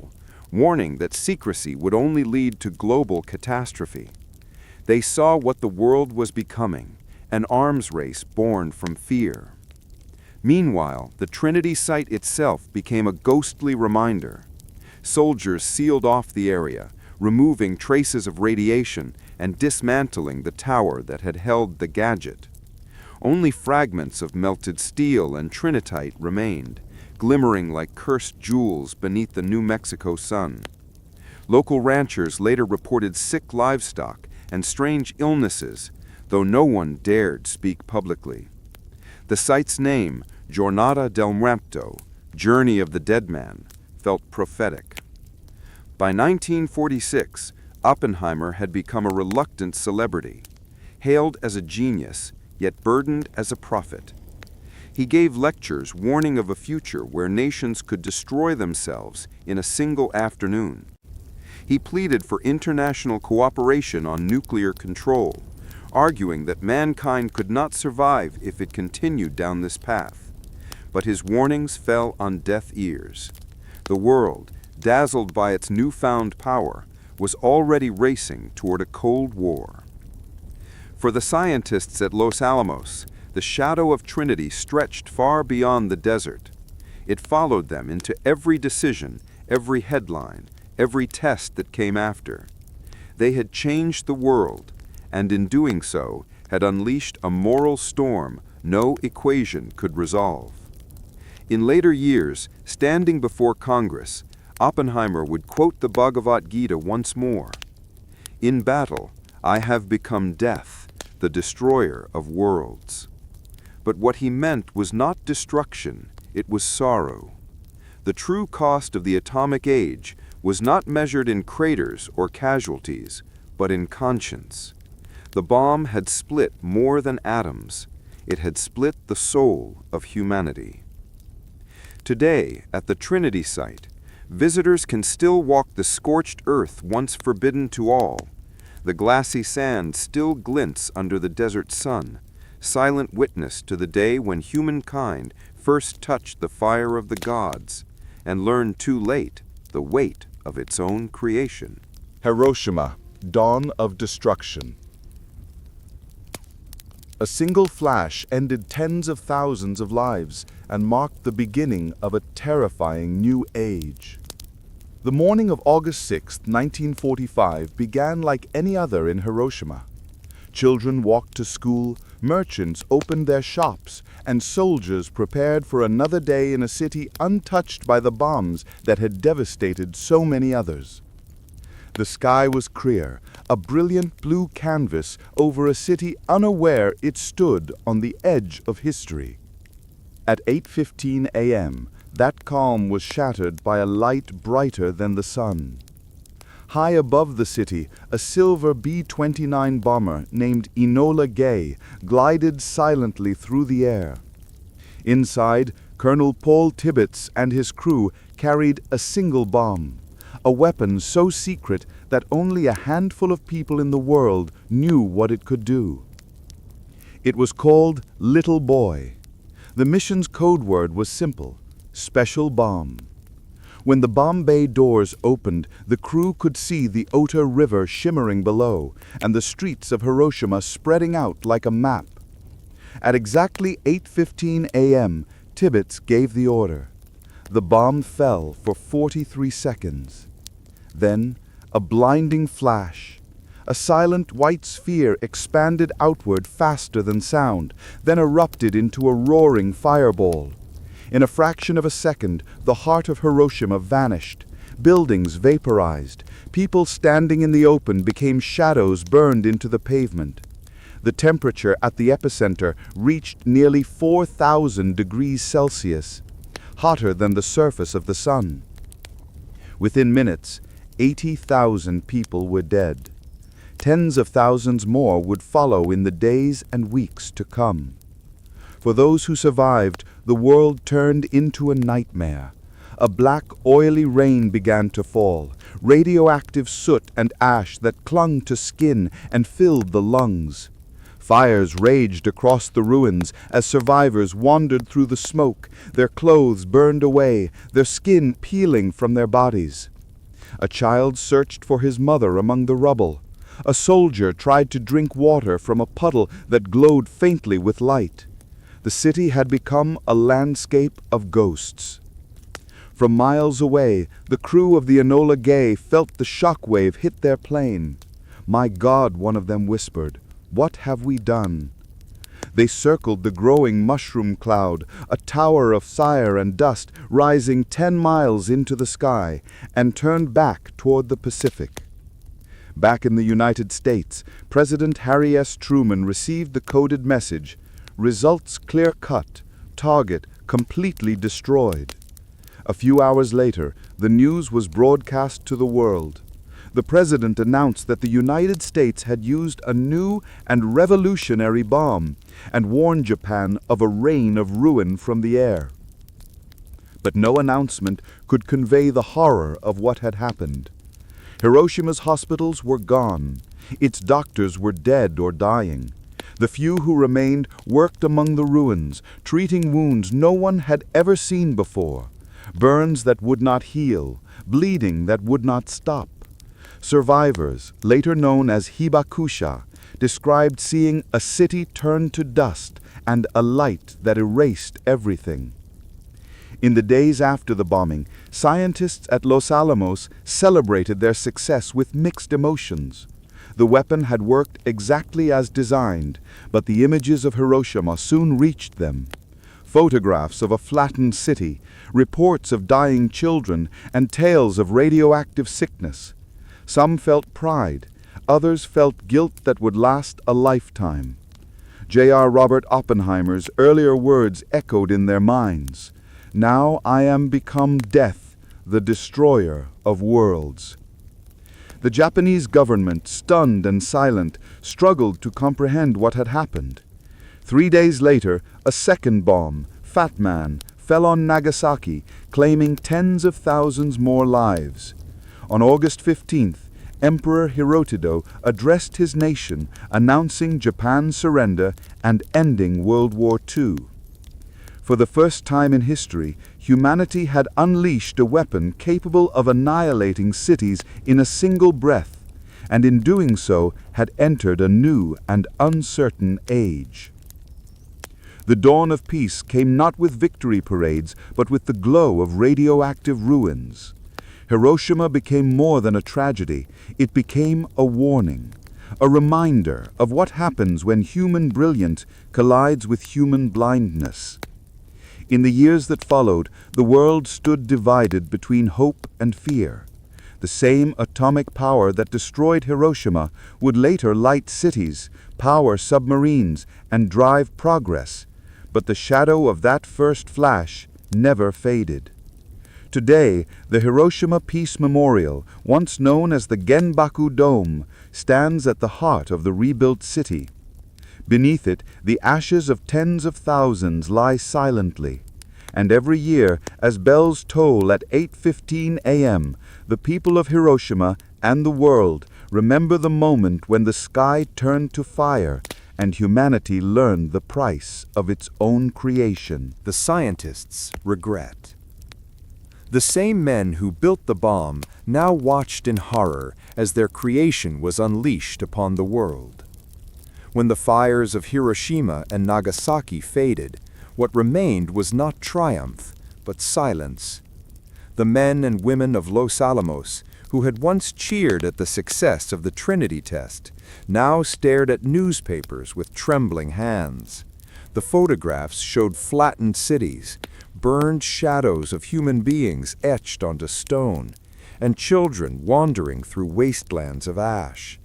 [SPEAKER 3] warning that secrecy would only lead to global catastrophe. They saw what the world was becoming, an arms race born from fear. Meanwhile, the Trinity site itself became a ghostly reminder. Soldiers sealed off the area, removing traces of radiation and dismantling the tower that had held the gadget. Only fragments of melted steel and trinitite remained, glimmering like cursed jewels beneath the New Mexico sun. Local ranchers later reported sick livestock and strange illnesses, though no one dared speak publicly. The site's name, Giornata del Muerto, Journey of the Dead Man, felt prophetic. By 1946, Oppenheimer had become a reluctant celebrity, hailed as a genius, yet burdened as a prophet. He gave lectures warning of a future where nations could destroy themselves in a single afternoon. He pleaded for international cooperation on nuclear control, arguing that mankind could not survive if it continued down this path. But his warnings fell on deaf ears. The world, dazzled by its newfound power, was already racing toward a Cold War. For the scientists at Los Alamos, the shadow of Trinity stretched far beyond the desert. It followed them into every decision, every headline, every test that came after. They had changed the world, and in doing so, had unleashed a moral storm no equation could resolve. In later years, standing before Congress, Oppenheimer would quote the Bhagavad Gita once more. "In battle, I have become death, the destroyer of worlds." But what he meant was not destruction, it was sorrow. The true cost of the atomic age was not measured in craters or casualties, but in conscience. The bomb had split more than atoms. It had split the soul of humanity. Today, at the Trinity site, visitors can still walk the scorched earth once forbidden to all. The glassy sand still glints under the desert sun, silent witness to the day when humankind first touched the fire of the gods and learned too late the weight of its own creation.
[SPEAKER 2] Hiroshima, dawn of destruction. A single flash ended tens of thousands of lives and marked the beginning of a terrifying new age. The morning of August 6, 1945 began like any other in Hiroshima. Children walked to school, merchants opened their shops, and soldiers prepared for another day in a city untouched by the bombs that had devastated so many others. The sky was clear, a brilliant blue canvas over a city unaware it stood on the edge of history. At 8:15 a.m., that calm was shattered by a light brighter than the sun. High above the city, a silver B-29 bomber named Enola Gay glided silently through the air. Inside, Colonel Paul Tibbets and his crew carried a single bomb, a weapon so secret that only a handful of people in the world knew what it could do. It was called Little Boy. The mission's code word was simple: special bomb. When the bomb bay doors opened, the crew could see the Ota River shimmering below and the streets of Hiroshima spreading out like a map. At exactly 8:15 a.m., Tibbets gave the order. The bomb fell for 43 seconds. Then, a blinding flash. A silent white sphere expanded outward faster than sound, then erupted into a roaring fireball. In a fraction of a second, the heart of Hiroshima vanished. Buildings vaporized. People standing in the open became shadows burned into the pavement. The temperature at the epicenter reached nearly 4,000 degrees Celsius, hotter than the surface of the sun. Within minutes, 80,000 people were dead. Tens of thousands more would follow in the days and weeks to come. For those who survived, the world turned into a nightmare. A black, oily rain began to fall, radioactive soot and ash that clung to skin and filled the lungs. Fires raged across the ruins as survivors wandered through the smoke, their clothes burned away, their skin peeling from their bodies. A child searched for his mother among the rubble. A soldier tried to drink water from a puddle that glowed faintly with light. The city had become a landscape of ghosts. From miles away, the crew of the Enola Gay felt the shockwave hit their plane. "My God," one of them whispered, "what have we done?" They circled the growing mushroom cloud, a tower of fire and dust rising 10 miles into the sky, and turned back toward the Pacific. Back in the United States, President Harry S. Truman received the coded message: results clear-cut, target completely destroyed. A few hours later, the news was broadcast to the world. The president announced that the United States had used a new and revolutionary bomb and warned Japan of a rain of ruin from the air. But no announcement could convey the horror of what had happened. Hiroshima's hospitals were gone. Its doctors were dead or dying. The few who remained worked among the ruins, treating wounds no one had ever seen before, burns that would not heal, bleeding that would not stop. Survivors, later known as hibakusha, described seeing a city turn to dust and a light that erased everything. In the days after the bombing, scientists at Los Alamos celebrated their success with mixed emotions. The weapon had worked exactly as designed, but the images of Hiroshima soon reached them.
[SPEAKER 4] photographs of a flattened city, reports of dying children, and tales of radioactive sickness. Some felt pride, others felt guilt that would last a lifetime. J.R. Robert Oppenheimer's earlier words echoed in their minds. "Now I am become death, the destroyer of worlds." The Japanese government, stunned and silent, struggled to comprehend what had happened. 3 days later, a second bomb, Fat Man, fell on Nagasaki, claiming tens of thousands more lives. On August 15th, Emperor Hirohito addressed his nation, announcing Japan's surrender and ending World War II. For the first time in history, humanity had unleashed a weapon capable of annihilating cities in a single breath, and in doing so had entered a new and uncertain age. The dawn of peace came not with victory parades, but with the glow of radioactive ruins. Hiroshima became more than a tragedy. It became a warning, a reminder of what happens when human brilliance collides with human blindness. In the years that followed, the world stood divided between hope and fear. The same atomic power that destroyed Hiroshima would later light cities, power submarines, and drive progress. But the shadow of that first flash never faded. Today, the Hiroshima Peace Memorial, once known as the Genbaku Dome, stands at the heart of the rebuilt city. Beneath it, the ashes of tens of thousands lie silently. And every year, as bells toll at 8:15 a.m., the people of Hiroshima and the world remember the moment when the sky turned to fire and humanity learned the price of its own creation.
[SPEAKER 3] The scientists regret. The same men who built the bomb now watched in horror as their creation was unleashed upon the world. When the fires of Hiroshima and Nagasaki faded, what remained was not triumph, but silence. The men and women of Los Alamos, who had once cheered at the success of the Trinity test, now stared at newspapers with trembling hands. The photographs showed flattened cities, burned shadows of human beings etched onto stone, and children wandering through wastelands of ash.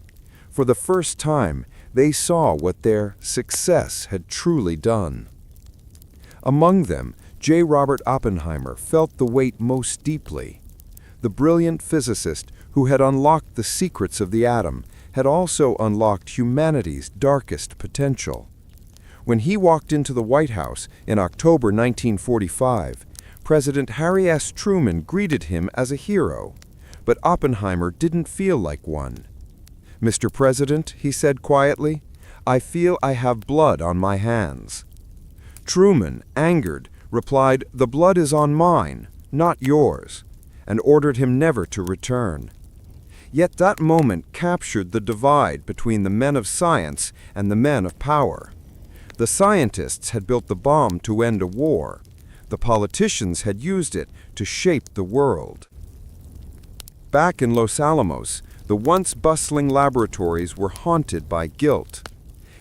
[SPEAKER 3] For the first time, they saw what their success had truly done. Among them, J. Robert Oppenheimer felt the weight most deeply. The brilliant physicist who had unlocked the secrets of the atom had also unlocked humanity's darkest potential. When he walked into the White House in October 1945, President Harry S. Truman greeted him as a hero, but Oppenheimer didn't feel like one. "Mr. President," he said quietly, "I feel I have blood on my hands." Truman, angered, replied, "The blood is on mine, not yours," and ordered him never to return. Yet that moment captured the divide between the men of science and the men of power. The scientists had built the bomb to end a war. The politicians had used it to shape the world. Back in Los Alamos, the once bustling laboratories were haunted by guilt.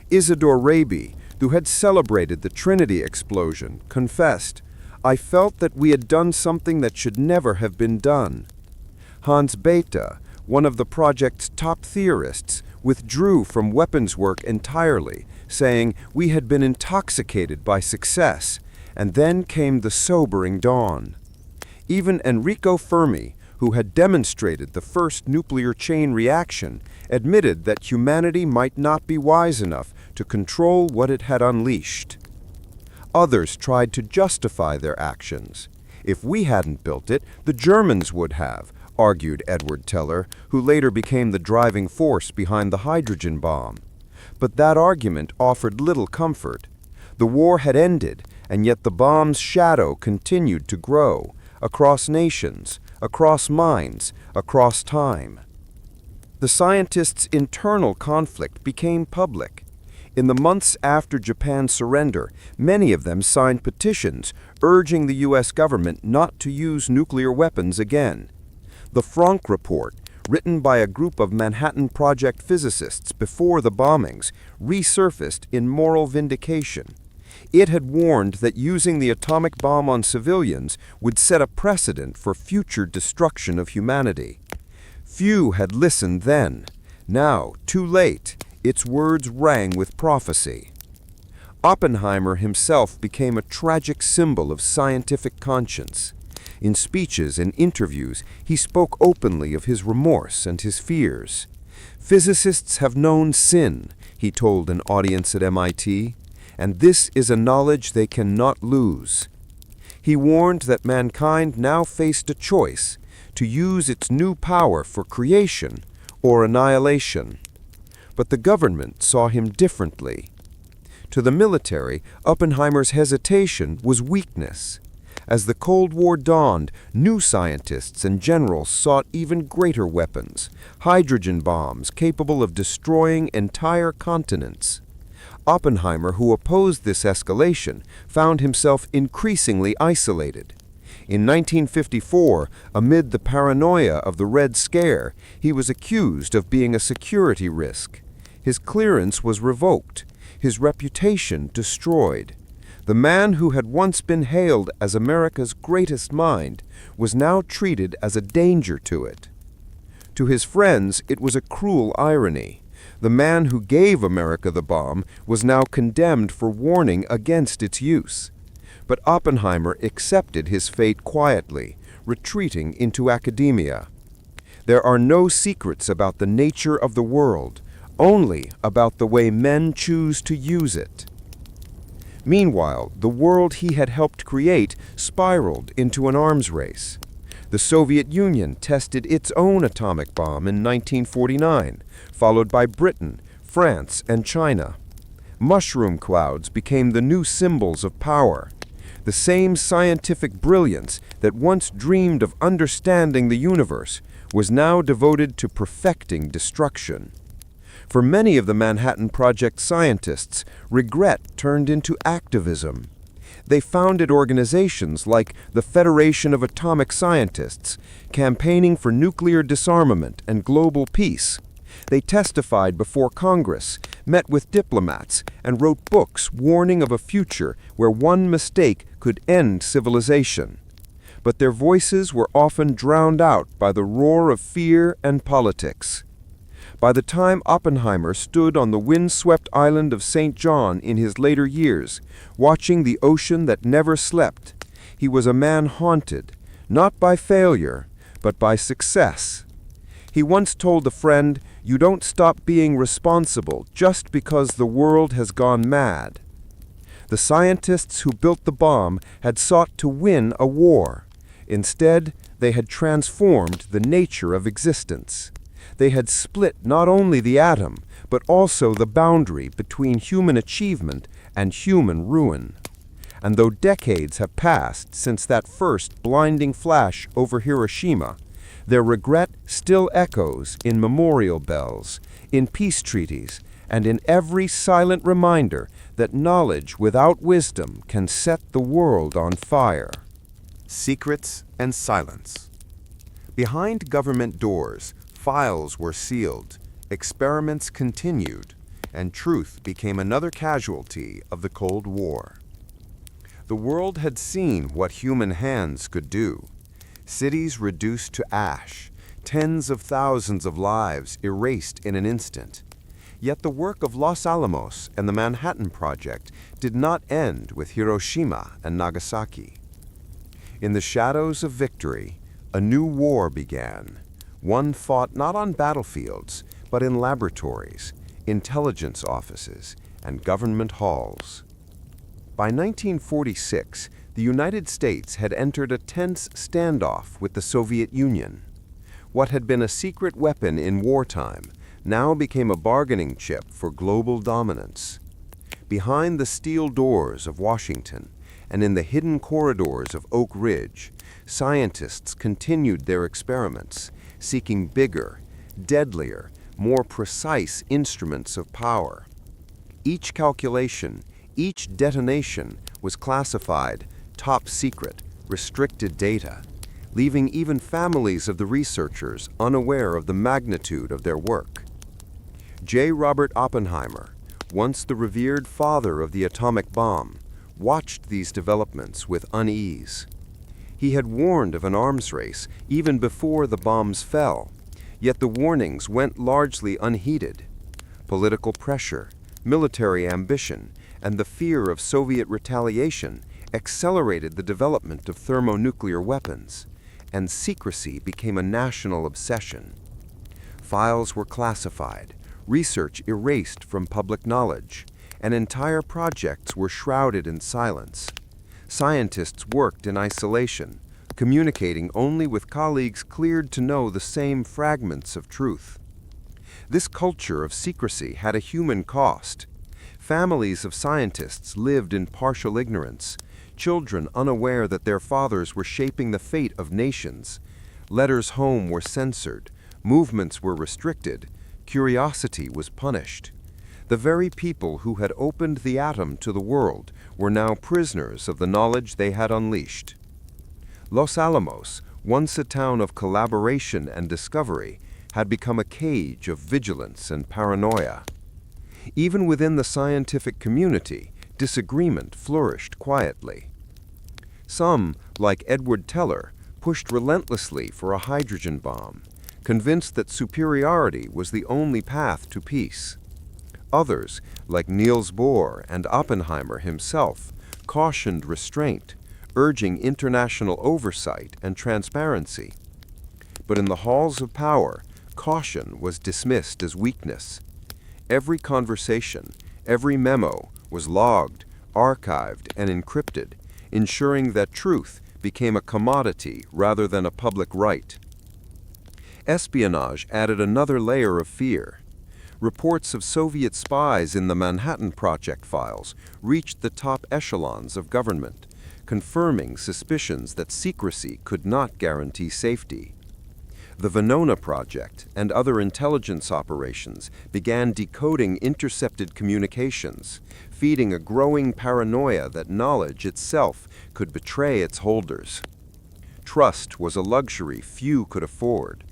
[SPEAKER 3] Isidore Raby, who had celebrated the Trinity explosion, confessed, "I felt that we had done something that should never have been done." Hans Bethe, one of the project's top theorists, withdrew from weapons work entirely, saying we had been intoxicated by success, and then came the sobering dawn. Even Enrico Fermi, who had demonstrated the first nuclear chain reaction, admitted that humanity might not be wise enough to control what it had unleashed. Others tried to justify their actions. "If we hadn't built it, the Germans would have," argued Edward Teller, who later became the driving force behind the hydrogen bomb. But that argument offered little comfort. The war had ended, and yet the bomb's shadow continued to grow, across nations, across minds, across time. The scientists' internal conflict became public. In the months after Japan's surrender, many of them signed petitions urging the U.S. government not to use nuclear weapons again. The Franck Report, written by a group of Manhattan Project physicists before the bombings, resurfaced in moral vindication.
[SPEAKER 1] It had warned that using the atomic bomb on civilians would set a precedent for future destruction of humanity. Few had listened then. Now, too late, its words rang with prophecy. Oppenheimer himself became a tragic symbol of scientific conscience. In speeches and interviews, he spoke openly of his remorse and his fears. "Physicists have known sin," he told an audience at MIT, "and this is a knowledge they cannot lose." He warned that mankind now faced a choice to use its new power for creation or annihilation. But the government saw him differently. To the military, Oppenheimer's hesitation was weakness. As the Cold War dawned, new scientists and generals sought even greater weapons, hydrogen bombs capable of destroying entire continents. Oppenheimer, who opposed this escalation, found himself increasingly isolated. In 1954, amid the paranoia of the Red Scare, he was accused of being a security risk. His clearance was revoked, his reputation destroyed. The man who had once been hailed as America's greatest mind was now treated as a danger to it. To his friends, it was a cruel irony. The man who gave America the bomb was now condemned for warning against its use. But Oppenheimer accepted his fate quietly, retreating into academia. There are no secrets about the nature of the world, only about the way men choose to use it. Meanwhile, the world he had helped create spiraled into an arms race. The Soviet Union tested its own atomic bomb in 1949, followed by Britain, France, and China. Mushroom clouds became the new symbols of power. The same scientific brilliance that once dreamed of understanding the universe was now devoted to perfecting destruction. For many of the Manhattan Project scientists, regret turned into activism. They founded organizations like the Federation of Atomic Scientists, campaigning for nuclear disarmament and global peace. They testified before Congress, met with diplomats, and wrote books warning of a future where one mistake could end civilization. But their voices were often drowned out by the roar of fear and politics. By the time Oppenheimer stood on the windswept island of St. John in his later years, watching the ocean that never slept, he was a man haunted, not by failure, but by success. He once told a friend, "You don't stop being responsible just because the world has gone mad." The scientists who built the bomb had sought to win a war. Instead, they had transformed the nature of existence. They had split not only the atom, but also the boundary between human achievement and human ruin. And though decades have passed since that first blinding flash over Hiroshima, their regret still echoes in memorial bells, in peace treaties, and in every silent reminder that knowledge without wisdom can set the world on fire.
[SPEAKER 2] Secrets and silence. Behind government doors, files were sealed, experiments continued, and truth became another casualty of the Cold War. The world had seen what human hands could do. Cities reduced to ash, tens of thousands of lives erased in an instant. Yet the work of Los Alamos and the Manhattan Project did not end with Hiroshima and Nagasaki. In the shadows of victory, a new war began. One fought not on battlefields, but in laboratories, intelligence offices, and government halls. By 1946, the United States had entered a tense standoff with the Soviet Union. What had been a secret weapon in wartime now became a bargaining chip for global dominance. Behind the steel doors of Washington and in the hidden corridors of Oak Ridge, scientists continued their experiments, seeking bigger, deadlier, more precise instruments of power. Each calculation, each detonation was classified top secret, restricted data, leaving even families of the researchers unaware of the magnitude of their work. J. Robert Oppenheimer, once the revered father of the atomic bomb,
[SPEAKER 1] watched these developments with unease. He had warned of an arms race even before the bombs fell, yet the warnings went largely unheeded. Political pressure, military ambition, and the fear of Soviet retaliation accelerated the development of thermonuclear weapons, and secrecy became a national obsession. Files were classified, research erased from public knowledge, and entire projects were shrouded in silence. Scientists worked in isolation, communicating only with colleagues cleared to know the same fragments of truth. This culture of secrecy had a human cost. Families of scientists lived in partial ignorance, children unaware that their fathers were shaping the fate of nations. Letters home were censored, movements were restricted, curiosity was punished. The very people who had opened the atom to the world were now prisoners of the knowledge they had unleashed. Los Alamos, once a town of collaboration and discovery, had become a cage of vigilance and paranoia. Even within the scientific community, disagreement flourished quietly. Some, like Edward Teller, pushed relentlessly for a hydrogen bomb, convinced that superiority was the only path to peace. Others, like Niels Bohr and Oppenheimer himself, cautioned restraint, urging international oversight and transparency. But in the halls of power, caution was dismissed as weakness. Every conversation, every memo was logged, archived, and encrypted, ensuring that truth became a commodity rather than a public right. Espionage added another layer of fear. Reports of Soviet spies in the Manhattan Project files reached the top echelons of government, confirming suspicions that secrecy could not guarantee safety. The Venona Project and other intelligence operations began decoding intercepted communications, feeding a growing paranoia that knowledge itself could betray its holders. Trust was a luxury few could afford.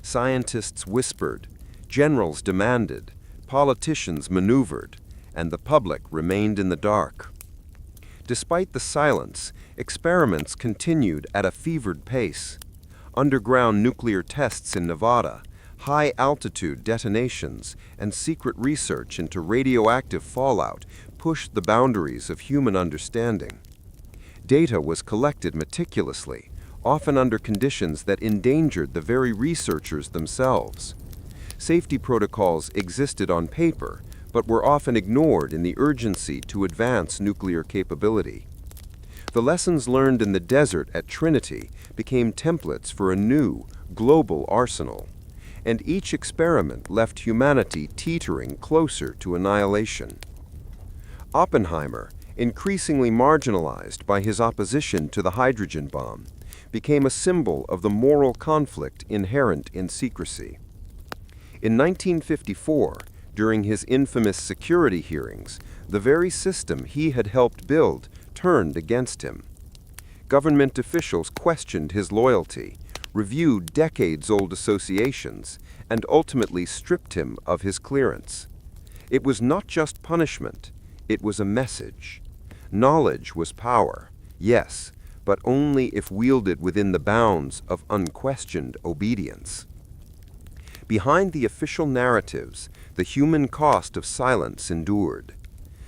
[SPEAKER 1] Scientists whispered, generals demanded, politicians maneuvered, and the public remained in the dark. Despite the silence, experiments continued at a fevered pace. Underground nuclear tests in Nevada, high-altitude detonations, and secret research into radioactive fallout pushed the boundaries of human understanding. Data was collected meticulously, often under conditions that endangered the very researchers themselves. Safety protocols existed on paper, but were often ignored in the urgency to advance nuclear capability. The lessons learned in the desert at Trinity became templates for a new, global arsenal, and each experiment left humanity teetering closer to annihilation. Oppenheimer, increasingly marginalized by his opposition to the hydrogen bomb, became a symbol of the moral conflict inherent in secrecy. In 1954, during his infamous security hearings, the very system he had helped build turned against him. Government officials questioned his loyalty, reviewed decades-old associations, and ultimately stripped him of his clearance. It was not just punishment, it was a message. Knowledge was power, yes, but only if wielded within the bounds of unquestioned obedience. Behind the official narratives, the human cost of silence endured.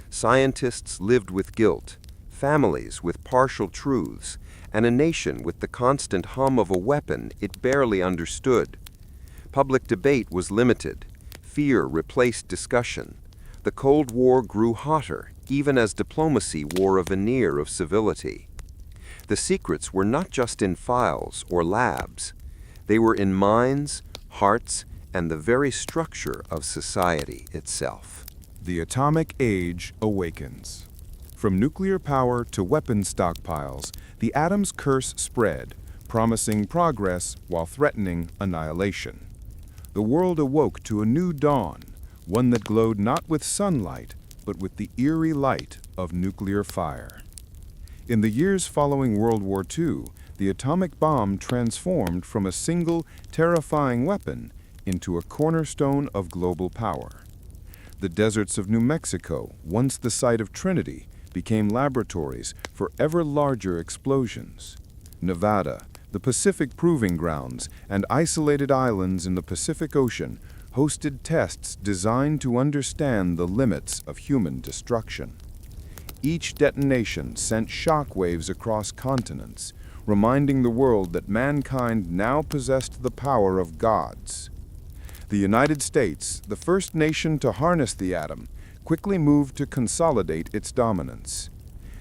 [SPEAKER 1] Scientists lived with guilt, families with partial truths, and a nation with the constant hum of a weapon it barely understood. Public debate was limited. Fear replaced discussion. The Cold War grew hotter, even as diplomacy wore a veneer of civility. The secrets were not just in files or labs. They were in minds, hearts, and the very structure of society itself.
[SPEAKER 2] The atomic age awakens. From nuclear power to weapon stockpiles, the atom's curse spread, promising progress while threatening annihilation. The world awoke to a new dawn, one that glowed not with sunlight, but with the eerie light of nuclear fire. In the years following World War II, the atomic bomb transformed from a single, terrifying weapon into a cornerstone of global power. The deserts of New Mexico, once the site of Trinity, became laboratories for ever larger explosions. Nevada, the Pacific Proving Grounds, and isolated islands in the Pacific Ocean hosted tests designed to understand the limits of human destruction. Each detonation sent shockwaves across continents, reminding the world that mankind now possessed the power of gods. The United States, the first nation to harness the atom, quickly moved to consolidate its dominance.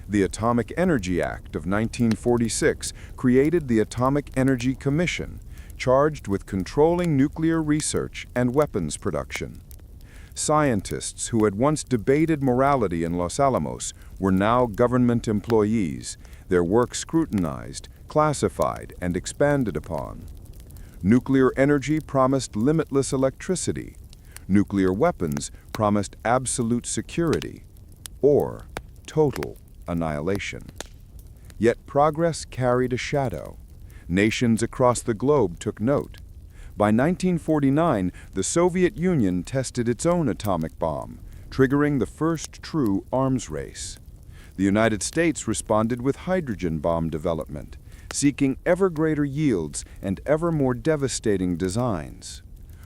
[SPEAKER 2] The Atomic Energy Act of 1946 created the Atomic Energy Commission, charged with controlling nuclear research and weapons production. Scientists who had once debated morality in Los Alamos were now government employees, their work scrutinized, classified, and expanded upon. Nuclear energy promised limitless electricity. Nuclear weapons promised absolute security, or total annihilation. Yet progress carried a shadow. Nations across the globe took note. By 1949, the Soviet Union tested its own atomic bomb, triggering the first true arms race. The United States responded with hydrogen bomb development, seeking ever greater yields and ever more devastating designs.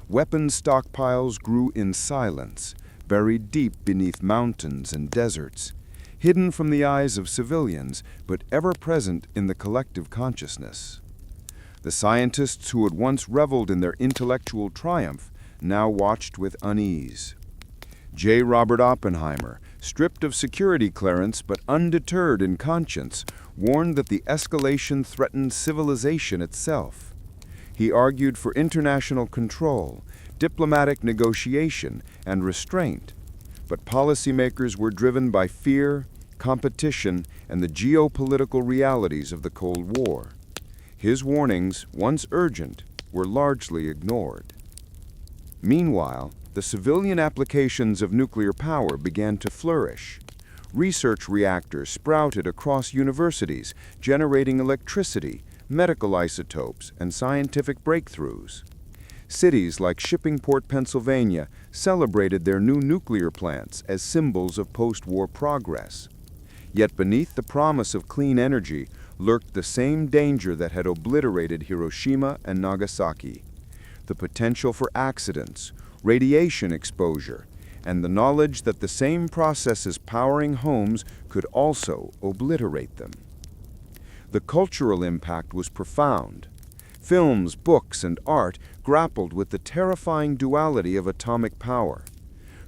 [SPEAKER 2] Weapons stockpiles grew in silence, buried deep beneath mountains and deserts, hidden from the eyes of civilians, but ever present in the collective consciousness. The scientists who had once reveled in their intellectual triumph now watched with unease. J. Robert Oppenheimer, stripped of security clearance but undeterred in conscience, warned that the escalation threatened civilization itself. He argued for international control, diplomatic negotiation, and restraint. But policymakers were driven by fear, competition, and the geopolitical realities of the Cold War. His warnings, once urgent, were largely ignored. Meanwhile, the civilian applications of nuclear power began to flourish. Research reactors sprouted across universities, generating electricity, medical isotopes, and scientific breakthroughs. Cities like Shippingport, Pennsylvania, celebrated their new nuclear plants as symbols of post-war progress. Yet beneath the promise of clean energy lurked the same danger that had obliterated Hiroshima and Nagasaki: the potential for accidents, radiation exposure, and the knowledge that the same processes powering homes could also obliterate them. The cultural impact was profound. Films, books, and art grappled with the terrifying duality of atomic power.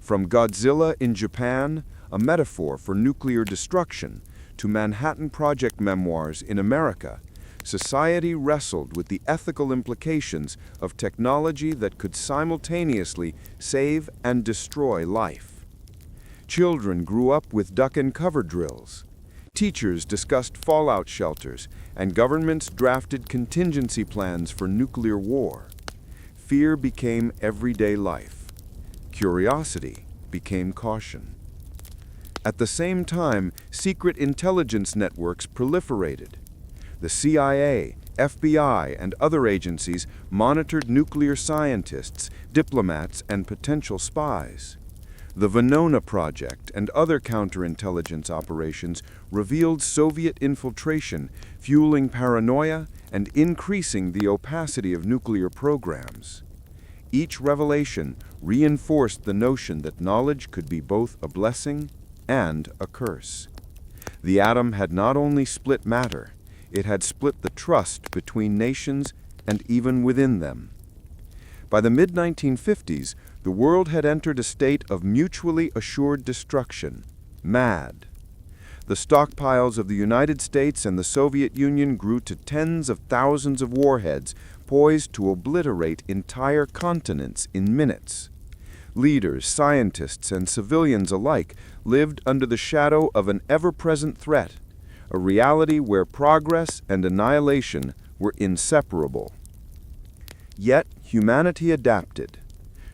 [SPEAKER 2] From Godzilla in Japan, a metaphor for nuclear destruction, to Manhattan Project memoirs in America, society wrestled with the ethical implications of technology that could simultaneously save and destroy life. Children grew up with duck-and-cover drills. Teachers discussed fallout shelters, and governments drafted contingency plans for nuclear war. Fear became everyday life. Curiosity became caution. At the same time, secret intelligence networks proliferated. The CIA, FBI, and other agencies monitored nuclear scientists, diplomats, and potential spies. The Venona Project and other counterintelligence operations revealed Soviet infiltration, fueling paranoia and increasing the opacity of nuclear programs. Each revelation reinforced the notion that knowledge could be both a blessing and a curse. The atom had not only split matter, it had split the trust between nations and even within them. By the mid-1950s, the world had entered a state of mutually assured destruction, MAD. The stockpiles of the United States and the Soviet Union grew to tens of thousands of warheads, poised to obliterate entire continents in minutes. Leaders, scientists, and civilians alike lived under the shadow of an ever-present threat, a reality where progress and annihilation were inseparable. Yet humanity adapted.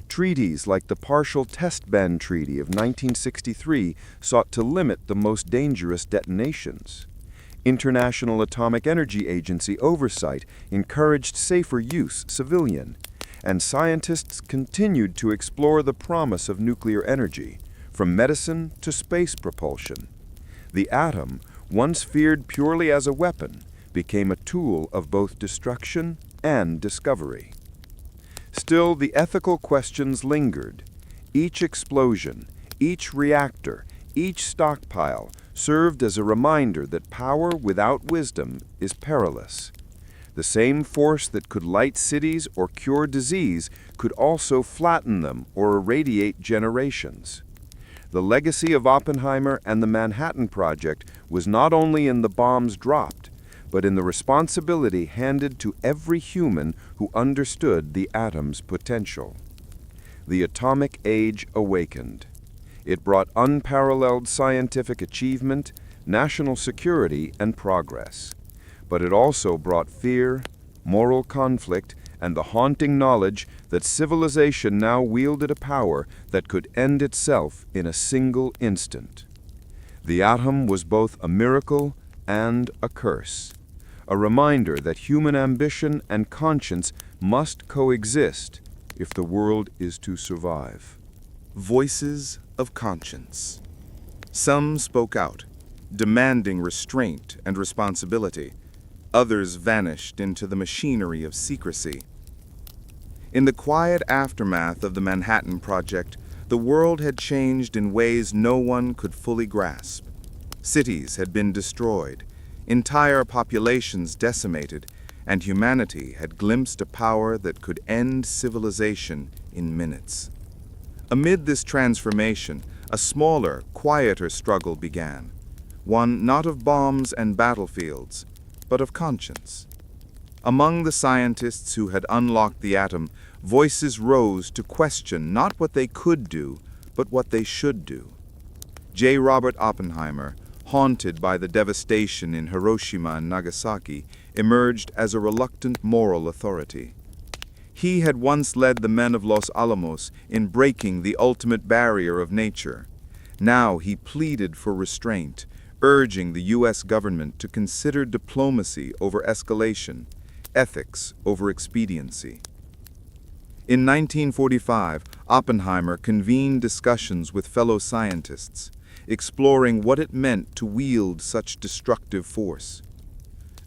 [SPEAKER 2] Treaties like the Partial Test Ban Treaty of 1963 sought to limit the most dangerous detonations. International Atomic Energy Agency oversight encouraged safer use civilian, and scientists continued to explore the promise of nuclear energy, from medicine to space propulsion.
[SPEAKER 1] The atom, once feared purely as a weapon, became a tool of both destruction and discovery. Still, the ethical questions lingered. Each explosion, each reactor, each stockpile served as a reminder that power without wisdom is perilous. The same force that could light cities or cure disease could also flatten them or irradiate generations. The legacy of Oppenheimer and the Manhattan Project was not only in the bombs dropped, but in the responsibility handed to every human who understood the atom's potential. The atomic age awakened. It brought unparalleled scientific achievement, national security, and progress. But it also brought fear, moral conflict, and the haunting knowledge that civilization now wielded a power that could end itself in a single instant. The atom was both a miracle and a curse, a reminder that human ambition and conscience must coexist if the world is to survive.
[SPEAKER 2] Voices of conscience. Some spoke out, demanding restraint and responsibility. Others vanished into the machinery of secrecy. In the quiet aftermath of the Manhattan Project, the world had changed in ways no one could fully grasp. Cities had been destroyed, entire populations decimated, and humanity had glimpsed a power that could end civilization in minutes. Amid this transformation, a smaller, quieter struggle began, one not of bombs and battlefields, but of conscience. Among the scientists who had unlocked the atom, voices rose to question not what they could do, but what they should do. J. Robert Oppenheimer, haunted by the devastation in Hiroshima and Nagasaki, emerged as a reluctant moral authority. He had once led the men of Los Alamos in breaking the ultimate barrier of nature. Now he pleaded for restraint, urging the U.S. government to consider diplomacy over escalation, ethics over expediency. In 1945, Oppenheimer convened discussions with fellow scientists, exploring what it meant to wield such destructive force.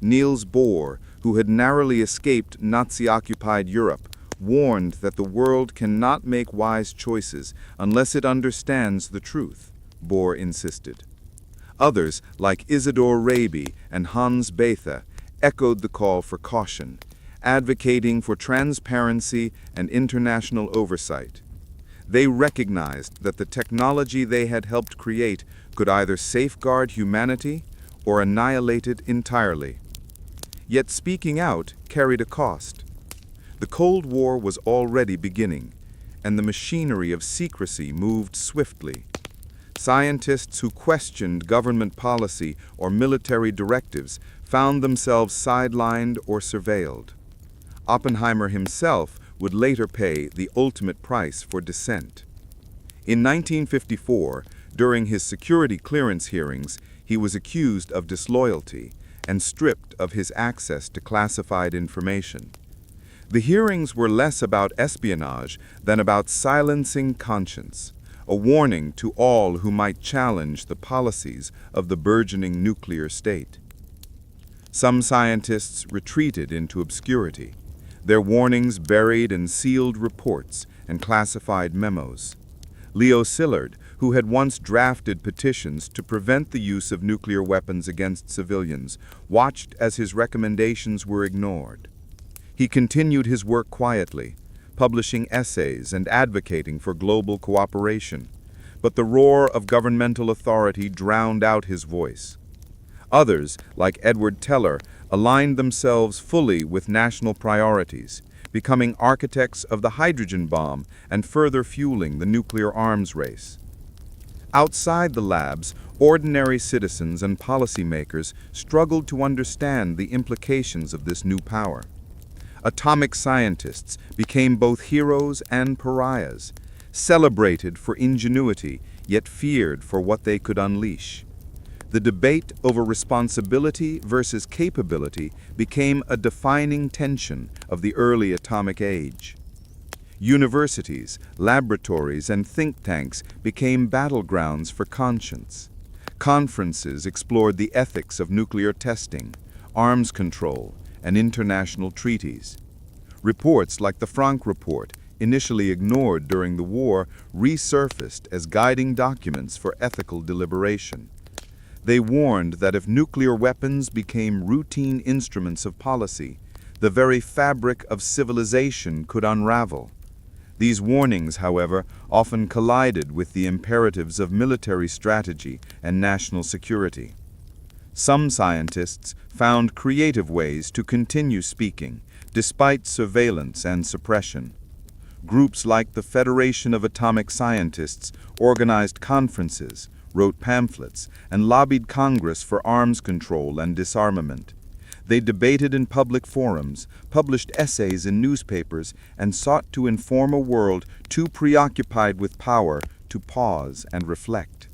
[SPEAKER 2] Niels Bohr, who had narrowly escaped Nazi-occupied Europe, warned that the world cannot make wise choices unless it understands the truth, Bohr insisted. Others, like Isidore Rabi and Hans Bethe, echoed the call for caution, advocating for transparency and international oversight. They recognized that the technology they had helped create could either safeguard humanity or annihilate it entirely. Yet speaking out carried a cost. The Cold War was already beginning, and the machinery of secrecy moved swiftly. Scientists who questioned government policy or military directives found themselves sidelined or surveilled. Oppenheimer himself would later pay the ultimate price for dissent. In 1954, during his security clearance hearings, he was accused of disloyalty and stripped of his access to classified information. The hearings were less about espionage than about silencing conscience, a warning to all who might challenge the policies of the burgeoning nuclear state. Some scientists retreated into obscurity, their warnings buried in sealed reports and classified memos. Leo Szilard, who had once drafted petitions to prevent the use of nuclear weapons against civilians, watched as his recommendations were ignored. He continued his work quietly, publishing essays and advocating for global cooperation, but the roar of governmental authority drowned out his voice. Others, like Edward Teller, aligned themselves fully with national priorities, becoming architects of the hydrogen bomb and further fueling the nuclear arms race. Outside the labs, ordinary citizens and policymakers struggled to understand the implications of this new power. Atomic scientists became both heroes and pariahs, celebrated for ingenuity, yet feared for what they could unleash. The debate over responsibility versus capability became a defining tension of the early atomic age. Universities, laboratories, and think tanks became battlegrounds for conscience.
[SPEAKER 4] Conferences explored the ethics of nuclear testing, arms control, and international treaties. Reports like the Frank Report, initially ignored during the war, resurfaced as guiding documents for ethical deliberation. They warned that if nuclear weapons became routine instruments of policy, the very fabric of civilization could unravel. These warnings, however, often collided with the imperatives of military strategy and national security. Some scientists found creative ways to continue speaking, despite surveillance and suppression. Groups like the Federation of Atomic Scientists organized conferences, wrote pamphlets, and lobbied Congress for arms control and disarmament. They debated in public forums, published essays in newspapers, and sought to inform a world too preoccupied with power to pause and reflect.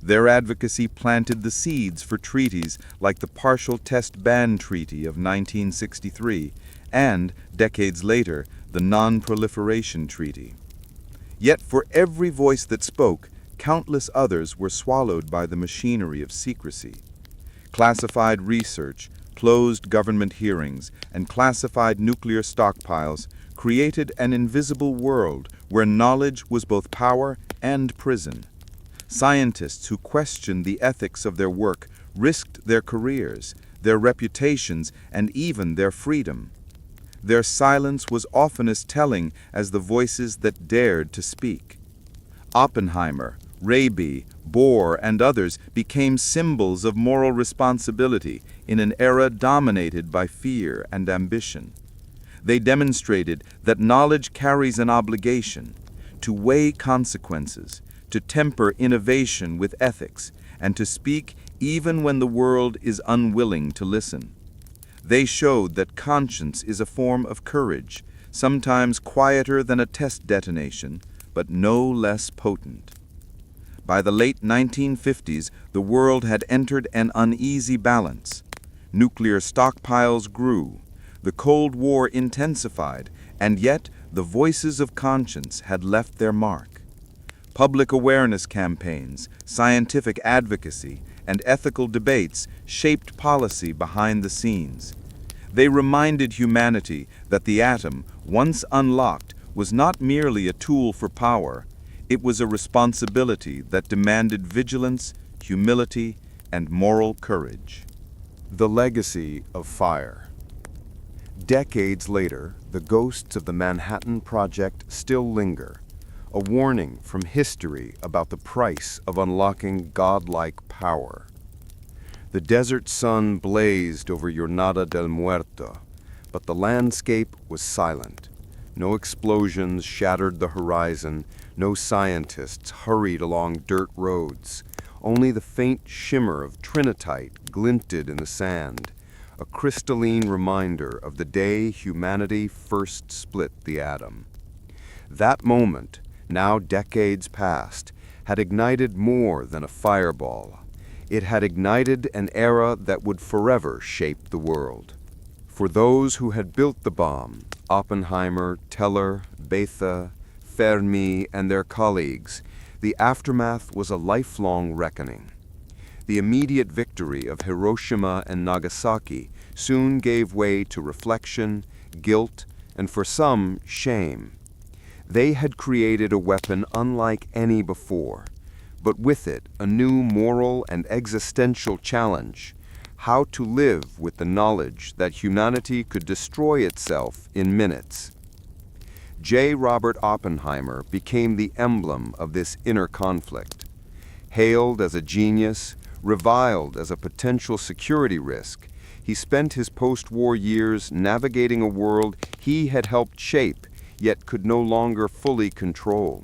[SPEAKER 4] Their advocacy planted the seeds for treaties like the Partial Test Ban Treaty of 1963 and, decades later, the Non-Proliferation Treaty. Yet for every voice that spoke, countless others were swallowed by the machinery of secrecy. Classified research, closed government hearings, and classified nuclear stockpiles created an invisible world where knowledge was both power and prison. Scientists who questioned the ethics of their work risked their careers, their reputations, and even their freedom. Their silence was often as telling as the voices that dared to speak. Oppenheimer, Raby, Bohr, and others became symbols of moral responsibility in an era dominated by fear and ambition. They demonstrated that knowledge carries an obligation to weigh consequences, to temper innovation with ethics, and to speak even when the world is unwilling to listen. They showed that conscience is a form of courage, sometimes quieter than a test detonation, but no less potent. By the late 1950s, the world had entered an uneasy balance. Nuclear stockpiles grew, the Cold War intensified, and yet the voices of conscience had left their mark. Public awareness campaigns, scientific advocacy, and ethical debates shaped policy behind the scenes. They reminded humanity that the atom, once unlocked, was not merely a tool for power. It was a responsibility that demanded vigilance, humility, and moral courage.
[SPEAKER 1] The legacy of fire. Decades later, the ghosts of the Manhattan Project still linger, a warning from history about the price of unlocking godlike power. The desert sun blazed over Jornada del Muerto, but the landscape was silent. No explosions shattered the horizon, no scientists hurried along dirt roads. Only the faint shimmer of trinitite glinted in the sand, a crystalline reminder of the day humanity first split the atom. That moment, now decades past, had ignited more than a fireball. It had ignited an era that would forever shape the world. For those who had built the bomb, Oppenheimer, Teller, Bethe, Fermi, and their colleagues, the aftermath was a lifelong reckoning. The immediate victory of Hiroshima and Nagasaki soon gave way to reflection, guilt, and for some, shame. They had created a weapon unlike any before, but with it a new moral and existential challenge: how to live with the knowledge that humanity could destroy itself in minutes. J. Robert Oppenheimer became the emblem of this inner conflict. Hailed as a genius, reviled as a potential security risk, he spent his post-war years navigating a world he had helped shape, yet could no longer fully control.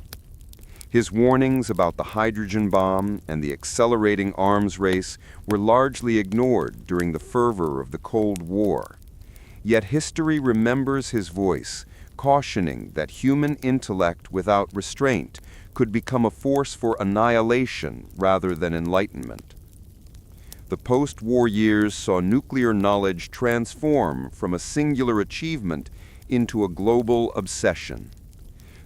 [SPEAKER 1] His warnings about the hydrogen bomb and the accelerating arms race were largely ignored during the fervor of the Cold War. Yet history remembers his voice, cautioning that human intellect without restraint could become a force for annihilation rather than enlightenment. The post-war years saw nuclear knowledge transform from a singular achievement into a global obsession.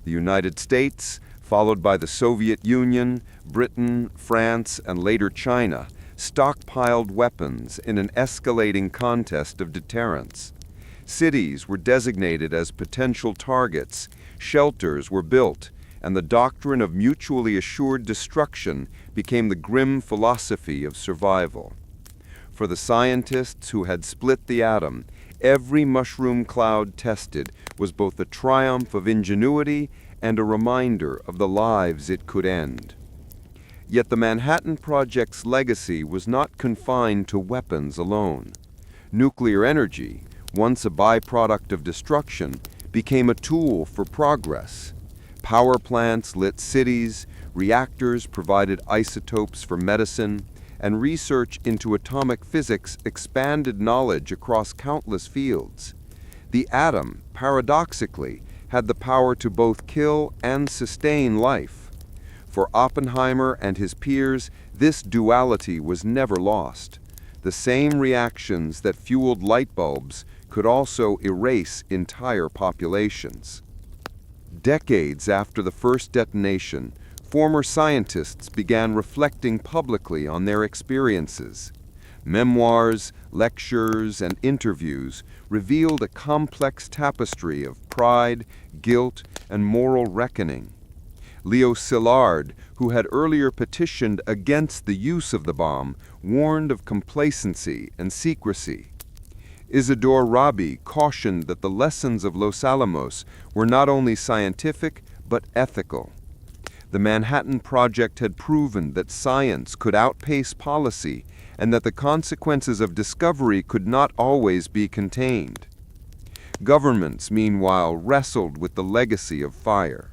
[SPEAKER 1] The United States, followed by the Soviet Union, Britain, France, and later China, stockpiled weapons in an escalating contest of deterrence. Cities were designated as potential targets, shelters were built, and the doctrine of mutually assured destruction became the grim philosophy of survival. For the scientists who had split the atom, every mushroom cloud tested was both a triumph of ingenuity and a reminder of the lives it could end. Yet the Manhattan Project's legacy was not confined to weapons alone. Nuclear energy, once a byproduct of destruction, became a tool for progress. Power plants lit cities, reactors provided isotopes for medicine, and research into atomic physics expanded knowledge across countless fields. The atom, paradoxically, had the power to both kill and sustain life. For Oppenheimer and his peers, this duality was never lost. The same reactions that fueled light bulbs could also erase entire populations. Decades after the first detonation, former scientists began reflecting publicly on their experiences. Memoirs, lectures, and interviews revealed a complex tapestry of pride, guilt, and moral reckoning. Leo Szilard, who had earlier petitioned against the use of the bomb, warned of complacency and secrecy. Isidore Rabi cautioned that the lessons of Los Alamos were not only scientific, but ethical. The Manhattan Project had proven that science could outpace policy and that the consequences of discovery could not always be contained. Governments, meanwhile, wrestled with the legacy of fire.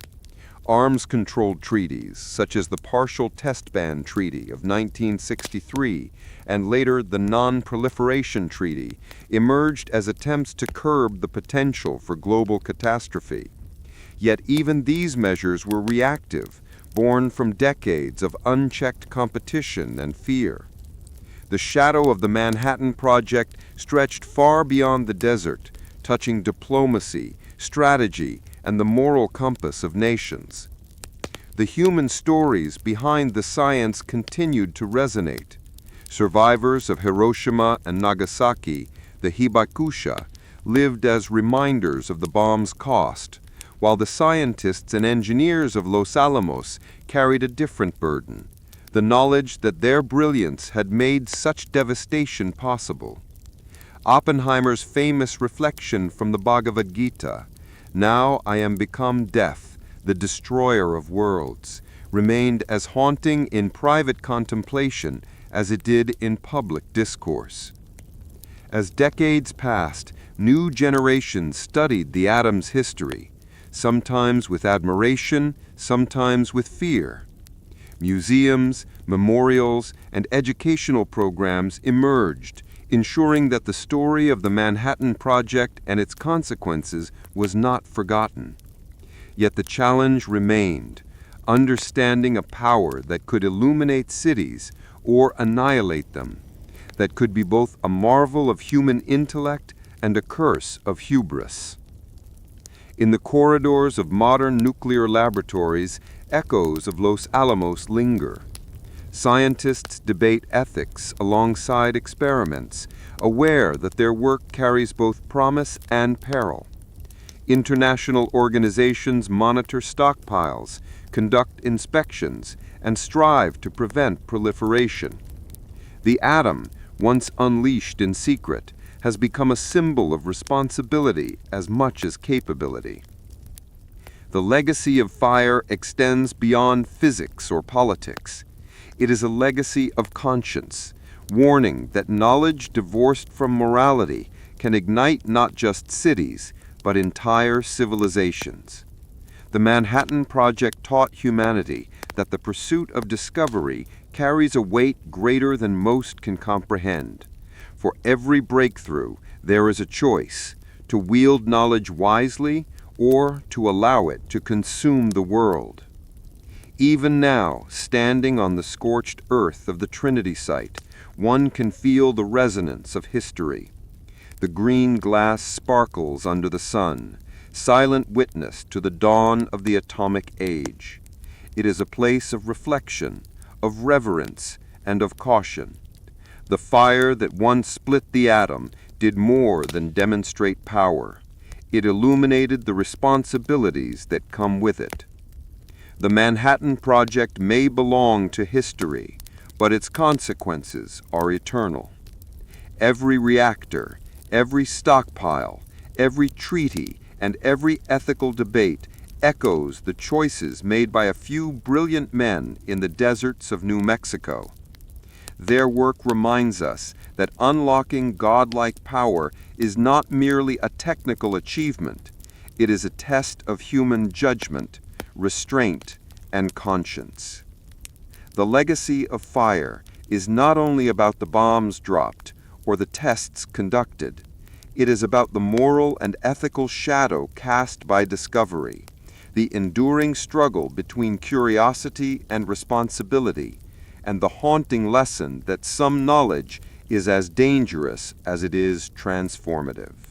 [SPEAKER 1] Arms-controlled treaties, such as the Partial Test Ban Treaty of 1963 and later the Non-Proliferation Treaty, emerged as attempts to curb the potential for global catastrophe. Yet even these measures were reactive, born from decades of unchecked competition and fear. The shadow of the Manhattan Project stretched far beyond the desert, touching diplomacy, strategy, and the moral compass of nations. The human stories behind the science continued to resonate. Survivors of Hiroshima and Nagasaki, the hibakusha, lived as reminders of the bomb's cost, while the scientists and engineers of Los Alamos carried a different burden, the knowledge that their brilliance had made such devastation possible. Oppenheimer's famous reflection from the Bhagavad Gita, "Now I am become death, the destroyer of worlds," remained as haunting in private contemplation as it did in public discourse. As decades passed, new generations studied the atom's history, sometimes with admiration, sometimes with fear. Museums, memorials, and educational programs emerged, ensuring that the story of the Manhattan Project and its consequences was not forgotten. Yet the challenge remained, understanding a power that could illuminate cities or annihilate them, that could be both a marvel of human intellect and a curse of hubris. In the corridors of modern nuclear laboratories, echoes of Los Alamos linger. Scientists debate ethics alongside experiments, aware that their work carries both promise and peril. International organizations monitor stockpiles, conduct inspections, and strive to prevent proliferation. The atom, once unleashed in secret, has become a symbol of responsibility as much as capability. The legacy of fire extends beyond physics or politics. It is a legacy of conscience, warning that knowledge divorced from morality can ignite not just cities, but entire civilizations. The Manhattan Project taught humanity that the pursuit of discovery carries a weight greater than most can comprehend. For every breakthrough, there is a choice: to wield knowledge wisely or to allow it to consume the world. Even now, standing on the scorched earth of the Trinity site, one can feel the resonance of history. The green glass sparkles under the sun, silent witness to the dawn of the atomic age. It is a place of reflection, of reverence, and of caution. The fire that once split the atom did more than demonstrate power. It illuminated the responsibilities that come with it. The Manhattan Project may belong to history, but its consequences are eternal. Every reactor, every stockpile, every treaty, and every ethical debate echoes the choices made by a few brilliant men in the deserts of New Mexico. Their work reminds us that unlocking godlike power is not merely a technical achievement, it is a test of human judgment, restraint, and conscience. The legacy of fire is not only about the bombs dropped or the tests conducted, it is about the moral and ethical shadow cast by discovery, the enduring struggle between curiosity and responsibility, and the haunting lesson that some knowledge is as dangerous as it is transformative.